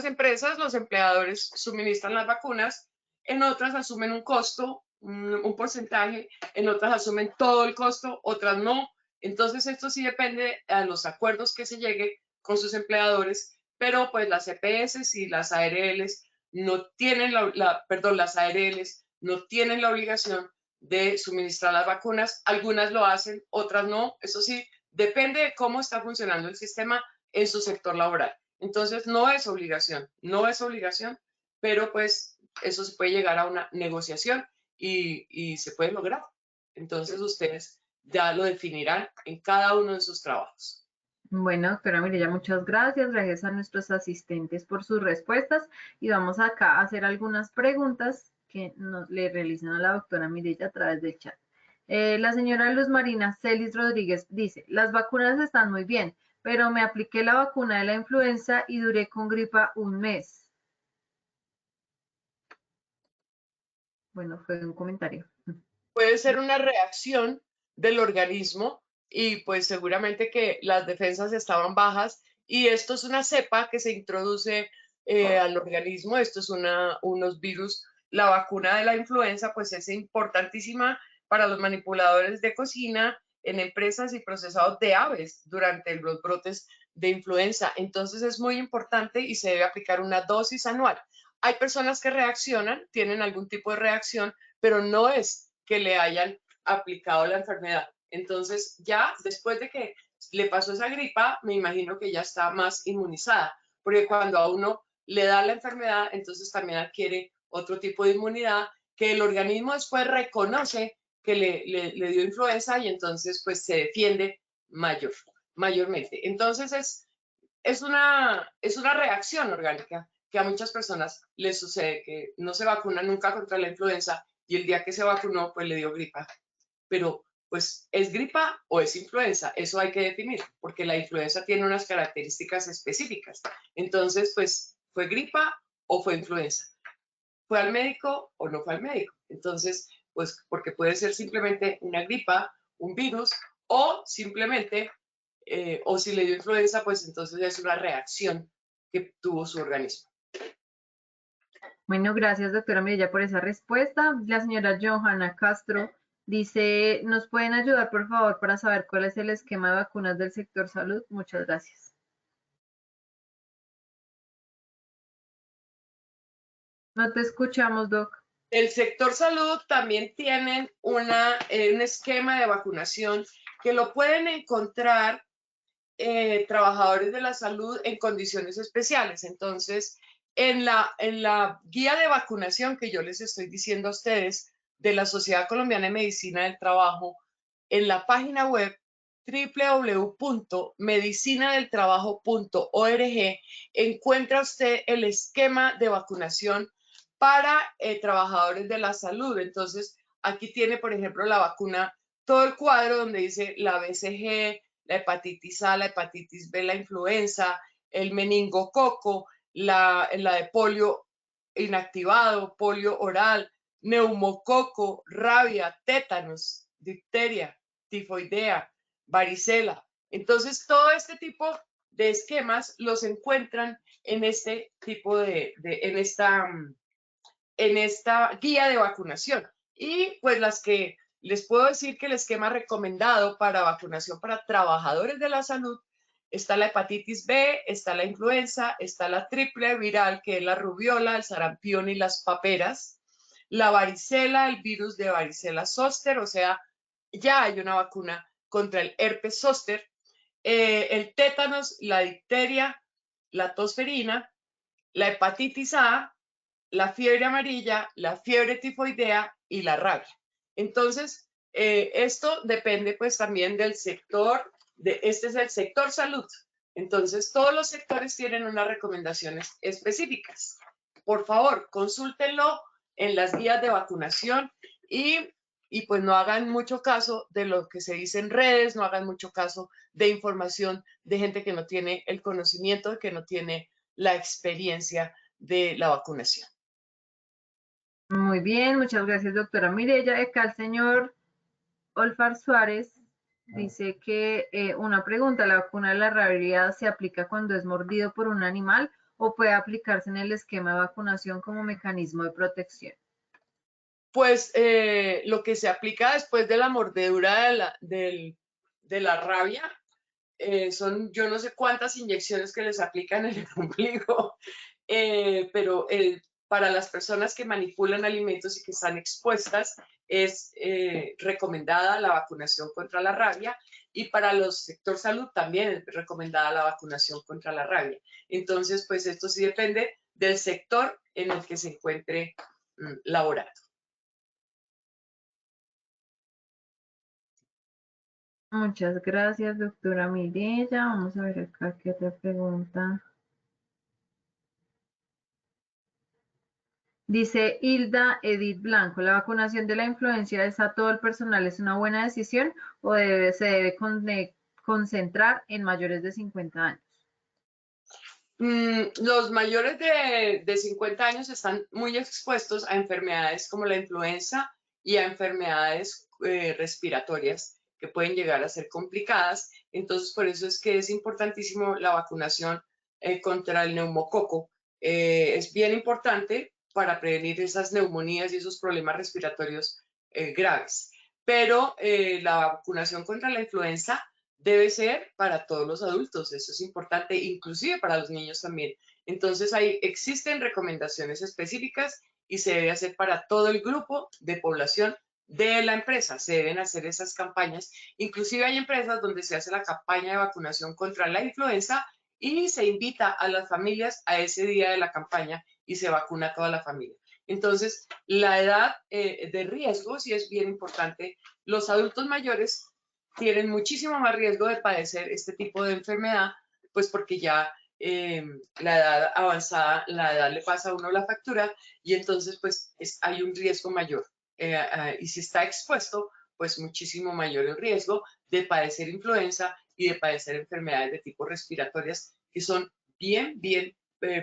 empresas, los empleadores suministran las vacunas, en otras asumen un costo, un porcentaje, en otras asumen todo el costo, otras no. Entonces esto sí depende a los acuerdos que se llegue con sus empleadores, pero pues las EPS y las ARLs no tienen las ARLs no tienen la obligación de suministrar las vacunas. Algunas lo hacen, otras no. Eso sí, depende de cómo está funcionando el sistema en su sector laboral. Entonces, no es obligación, pero pues eso se puede llegar a una negociación y se puede lograr. Entonces, ustedes ya lo definirán en cada uno de sus trabajos. Bueno, doctora Mireya, muchas gracias. Gracias a nuestros asistentes por sus respuestas. Y vamos acá a hacer algunas preguntas que le realizan a la doctora Mireya a través del chat. La señora Luz Marina Celis Rodríguez dice, las vacunas están muy bien, pero me apliqué la vacuna de la influenza y duré con gripa un mes. Bueno, fue un comentario. Puede ser una reacción del organismo y pues seguramente que las defensas estaban bajas y esto es una cepa que se introduce al organismo, esto es unos virus. La vacuna de la influenza pues es importantísima para los manipuladores de cocina en empresas y procesados de aves durante los brotes de influenza. Entonces es muy importante y se debe aplicar una dosis anual. Hay personas que reaccionan, tienen algún tipo de reacción, pero no es que le hayan aplicado la enfermedad. Entonces, ya después de que le pasó esa gripa, me imagino que ya está más inmunizada, porque cuando a uno le da la enfermedad, entonces también adquiere otro tipo de inmunidad que el organismo después reconoce que le dio influenza y entonces pues se defiende mayormente. Entonces es una reacción orgánica que a muchas personas les sucede, que no se vacunan nunca contra la influenza y el día que se vacunó, pues le dio gripa. Pero, pues, ¿es gripa o es influenza? Eso hay que definir, porque la influenza tiene unas características específicas. Entonces, pues, ¿fue gripa o fue influenza? ¿Fue al médico o no fue al médico? Entonces, pues, porque puede ser simplemente una gripa, un virus, o simplemente, o si le dio influenza, pues entonces es una reacción que tuvo su organismo. Bueno, gracias, doctora Mirella, por esa respuesta. La señora Johanna Castro dice, ¿nos pueden ayudar, por favor, para saber cuál es el esquema de vacunas del sector salud? Muchas gracias. No te escuchamos, Doc. El sector salud también tienen un esquema de vacunación que lo pueden encontrar trabajadores de la salud en condiciones especiales. Entonces, en la guía de vacunación que yo les estoy diciendo a ustedes de la Sociedad Colombiana de Medicina del Trabajo, en la página web www.medicinadeltrabajo.org encuentra usted el esquema de vacunación para trabajadores de la salud. Entonces, aquí tiene, por ejemplo, la vacuna, todo el cuadro donde dice la BCG, la hepatitis A, la hepatitis B, la influenza, el meningococo, la de polio inactivado, polio oral, neumococo, rabia, tétanos, difteria, tifoidea, varicela. Entonces, todo este tipo de esquemas los encuentran en este tipo en esta guía de vacunación. Y pues las que les puedo decir que el esquema recomendado para vacunación para trabajadores de la salud está la hepatitis B, está la influenza, está la triple viral, que es la rubiola, el sarampión y las paperas, la varicela, el virus de varicela zóster, o sea, ya hay una vacuna contra el herpes zóster, el tétanos, la difteria, la tosferina, la hepatitis A, la fiebre amarilla, la fiebre tifoidea y la rabia. Entonces, esto depende pues también del sector, este es el sector salud. Entonces, todos los sectores tienen unas recomendaciones específicas. Por favor, consúltenlo en las guías de vacunación y pues no hagan mucho caso de lo que se dice en redes, no hagan mucho caso de información de gente que no tiene el conocimiento, que no tiene la experiencia de la vacunación. Muy bien, muchas gracias, doctora Mireya. Acá el señor Olfar Suárez dice que una pregunta, ¿la vacuna de la rabia se aplica cuando es mordido por un animal o puede aplicarse en el esquema de vacunación como mecanismo de protección? Pues lo que se aplica después de la mordedura de la rabia son yo no sé cuántas inyecciones que les aplican en el ombligo, pero para las personas que manipulan alimentos y que están expuestas es recomendada la vacunación contra la rabia y para los sector salud también es recomendada la vacunación contra la rabia. Entonces, pues esto sí depende del sector en el que se encuentre laborando. Muchas gracias, doctora Mireya. Vamos a ver acá qué otra pregunta. Dice Hilda Edith Blanco, ¿la vacunación de la influenza a todo el personal es una buena decisión o se debe concentrar en mayores de 50 años? Los mayores de 50 años están muy expuestos a enfermedades como la influenza y a enfermedades respiratorias que pueden llegar a ser complicadas. Entonces, por eso es que es importantísimo la vacunación contra el neumococo. Es bien importante para prevenir esas neumonías y esos problemas respiratorios graves. Pero la vacunación contra la influenza debe ser para todos los adultos, eso es importante, inclusive para los niños también. Entonces, existen recomendaciones específicas y se debe hacer para todo el grupo de población de la empresa. Se deben hacer esas campañas. Inclusive hay empresas donde se hace la campaña de vacunación contra la influenza y se invita a las familias a ese día de la campaña y se vacuna a toda la familia. Entonces, la edad de riesgo sí es bien importante. Los adultos mayores tienen muchísimo más riesgo de padecer este tipo de enfermedad, pues porque ya la edad avanzada, la edad le pasa a uno la factura y entonces pues hay un riesgo mayor. Y si está expuesto, pues muchísimo mayor el riesgo de padecer influenza y de padecer enfermedades de tipo respiratorias que son bien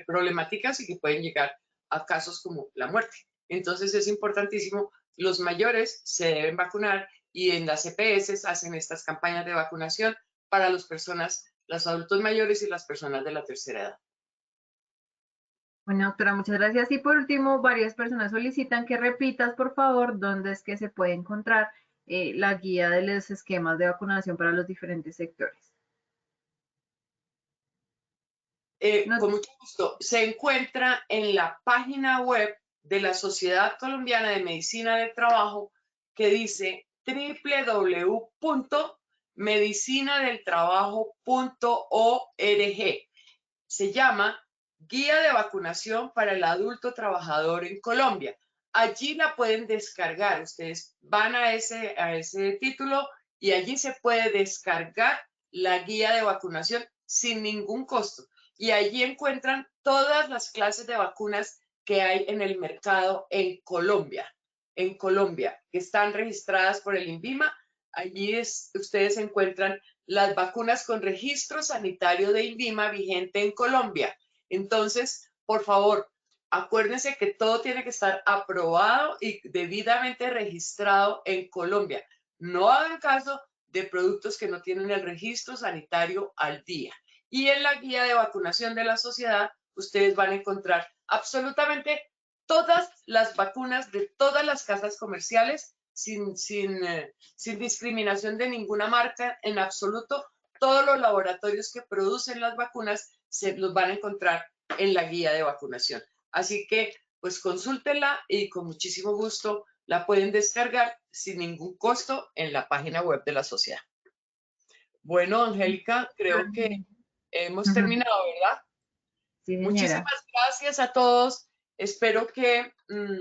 problemáticas y que pueden llegar a casos como la muerte. Entonces es importantísimo, los mayores se deben vacunar y en las EPS hacen estas campañas de vacunación para las personas, los adultos mayores y las personas de la tercera edad. Bueno, doctora, muchas gracias. Y por último, varias personas solicitan que repitas, por favor, dónde es que se puede encontrar la guía de los esquemas de vacunación para los diferentes sectores. Con mucho gusto. Se encuentra en la página web de la Sociedad Colombiana de Medicina del Trabajo que dice www.medicinadeltrabajo.org. Se llama Guía de Vacunación para el Adulto Trabajador en Colombia. Allí la pueden descargar. Ustedes van a ese título y allí se puede descargar la guía de vacunación sin ningún costo. Y allí encuentran todas las clases de vacunas que hay en el mercado en Colombia, que están registradas por el INVIMA. Allí ustedes encuentran las vacunas con registro sanitario de INVIMA vigente en Colombia. Entonces, por favor, acuérdense que todo tiene que estar aprobado y debidamente registrado en Colombia. No hagan caso de productos que no tienen el registro sanitario al día. Y en la guía de vacunación de la sociedad, ustedes van a encontrar absolutamente todas las vacunas de todas las casas comerciales sin discriminación de ninguna marca en absoluto. Todos los laboratorios que producen las vacunas se los van a encontrar en la guía de vacunación. Así que, pues consúltenla y con muchísimo gusto la pueden descargar sin ningún costo en la página web de la sociedad. Bueno, Angélica, creo que hemos terminado, ¿verdad? Sí, señora. Muchísimas gracias a todos. Espero que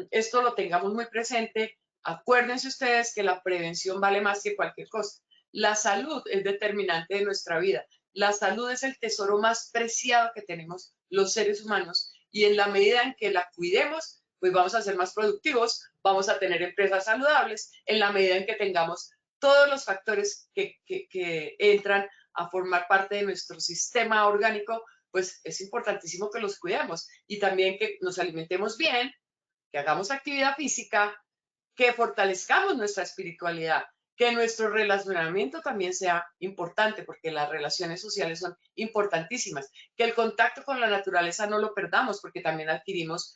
esto lo tengamos muy presente Acuérdense ustedes que la prevención vale más que cualquier cosa. La salud es determinante de nuestra vida. La salud es el tesoro más preciado que tenemos los seres humanos y en la medida en que la cuidemos, pues vamos a ser más productivos, vamos a tener empresas saludables, en la medida en que tengamos todos los factores que entran a formar parte de nuestro sistema orgánico, pues es importantísimo que los cuidemos y también que nos alimentemos bien, que hagamos actividad física, que fortalezcamos nuestra espiritualidad, que nuestro relacionamiento también sea importante, porque las relaciones sociales son importantísimas, que el contacto con la naturaleza no lo perdamos, porque también adquirimos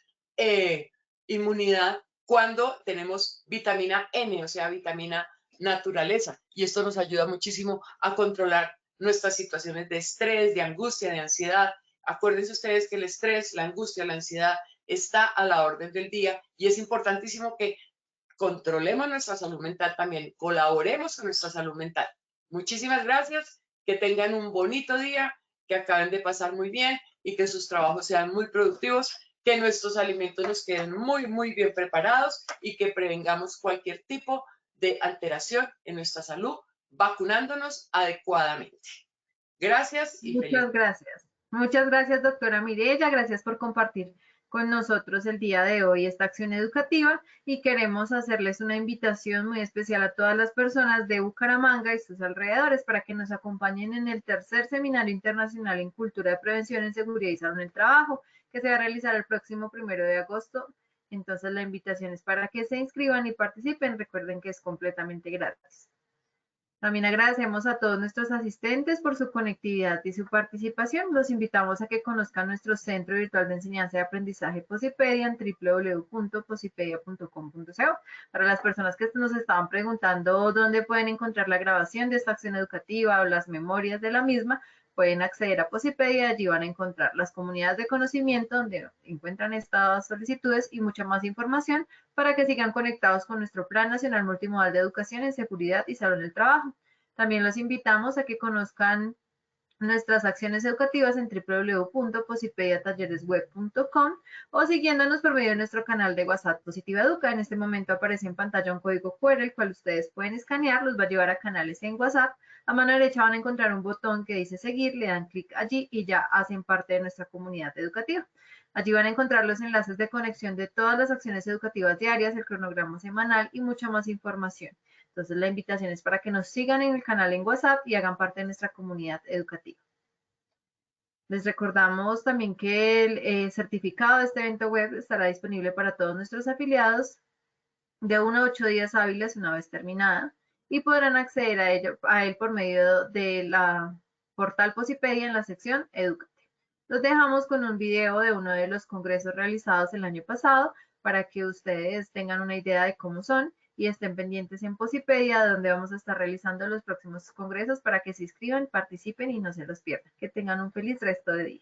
inmunidad cuando tenemos vitamina N, o sea, vitamina naturaleza, y esto nos ayuda muchísimo a controlar nuestras situaciones de estrés, de angustia, de ansiedad. Acuérdense ustedes que el estrés, la angustia, la ansiedad está a la orden del día y es importantísimo que controlemos nuestra salud mental también, colaboremos con nuestra salud mental. Muchísimas gracias, que tengan un bonito día, que acaben de pasar muy bien y que sus trabajos sean muy productivos, que nuestros alimentos nos queden muy bien preparados y que prevengamos cualquier tipo de alteración en nuestra salud vacunándonos adecuadamente. Gracias y Muchas gracias. Muchas gracias, doctora Mireya. Gracias por compartir con nosotros el día de hoy esta acción educativa y queremos hacerles una invitación muy especial a todas las personas de Bucaramanga y sus alrededores para que nos acompañen en el tercer Seminario Internacional en Cultura de Prevención en Seguridad y Salud en el Trabajo, que se va a realizar el próximo 1 de agosto. Entonces la invitación es para que se inscriban y participen. Recuerden que es completamente gratis. También agradecemos a todos nuestros asistentes por su conectividad y su participación. Los invitamos a que conozcan nuestro Centro Virtual de Enseñanza y Aprendizaje Posipedia en www.posipedia.com.co. Para las personas que nos estaban preguntando dónde pueden encontrar la grabación de esta acción educativa o las memorias de la misma, pueden acceder a Posipedia. Allí van a encontrar las comunidades de conocimiento donde encuentran estas solicitudes y mucha más información para que sigan conectados con nuestro Plan Nacional Multimodal de Educación en Seguridad y Salud en el Trabajo. También los invitamos a que conozcan nuestras acciones educativas en www.posipediatalleresweb.com o siguiéndonos por medio de nuestro canal de WhatsApp Positiva Educa. En este momento aparece en pantalla un código QR, el cual ustedes pueden escanear, los va a llevar a canales en WhatsApp. A mano derecha van a encontrar un botón que dice seguir, le dan clic allí y ya hacen parte de nuestra comunidad educativa. Allí van a encontrar los enlaces de conexión de todas las acciones educativas diarias, el cronograma semanal y mucha más información. Entonces la invitación es para que nos sigan en el canal en WhatsApp y hagan parte de nuestra comunidad educativa. Les recordamos también que el certificado de este evento web estará disponible para todos nuestros afiliados de 1 a 8 días hábiles una vez terminada y podrán acceder a él por medio de la portal Posipedia en la sección Educate. Los dejamos con un video de uno de los congresos realizados el año pasado para que ustedes tengan una idea de cómo son y estén pendientes en Posipedia, donde vamos a estar realizando los próximos congresos para que se inscriban, participen y no se los pierdan. Que tengan un feliz resto de día.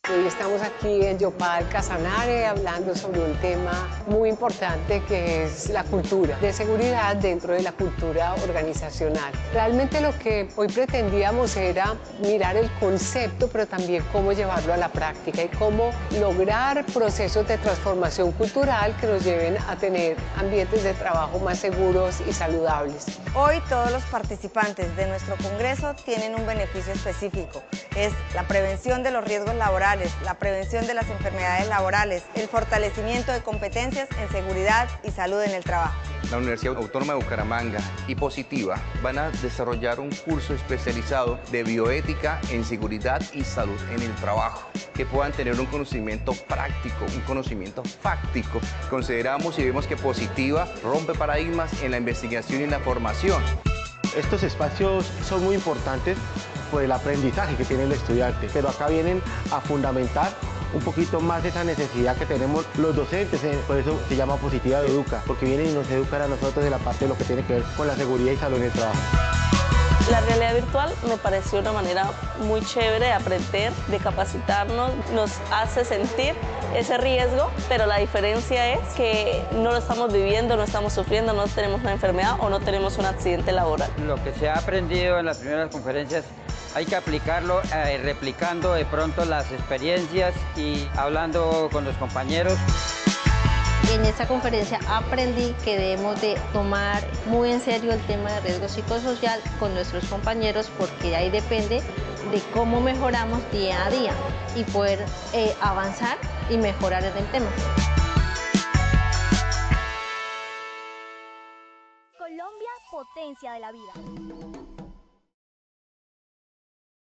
Hoy estamos aquí en Yopal Casanare hablando sobre un tema muy importante que es la cultura de seguridad dentro de la cultura organizacional. Realmente lo que hoy pretendíamos era mirar el concepto, pero también cómo llevarlo a la práctica y cómo lograr procesos de transformación cultural que nos lleven a tener ambientes de trabajo más seguros y saludables. Hoy todos los participantes de nuestro congreso tienen un beneficio específico. Es la prevención de los riesgos laborales, la prevención de las enfermedades laborales, el fortalecimiento de competencias en seguridad y salud en el trabajo. La Universidad Autónoma de Bucaramanga y Positiva van a desarrollar un curso especializado de bioética en seguridad y salud en el trabajo, que puedan tener un conocimiento práctico, un conocimiento fáctico. Consideramos y vemos que Positiva rompe paradigmas en la investigación y la formación. Estos espacios son muy importantes por el aprendizaje que tiene el estudiante, pero acá vienen a fundamentar un poquito más esa necesidad que tenemos los docentes, por eso se llama Positiva Educa, porque vienen y nos educan a nosotros de la parte de lo que tiene que ver con la seguridad y salud en el trabajo. La realidad virtual me pareció una manera muy chévere de aprender, de capacitarnos, nos hace sentir ese riesgo, pero la diferencia es que no lo estamos viviendo, no estamos sufriendo, no tenemos una enfermedad o no tenemos un accidente laboral. Lo que se ha aprendido en las primeras conferencias Hay que aplicarlo replicando de pronto las experiencias y hablando con los compañeros. En esta conferencia aprendí que debemos de tomar muy en serio el tema de riesgo psicosocial con nuestros compañeros, porque ahí depende de cómo mejoramos día a día y poder avanzar y mejorar en el tema. Colombia, potencia de la vida.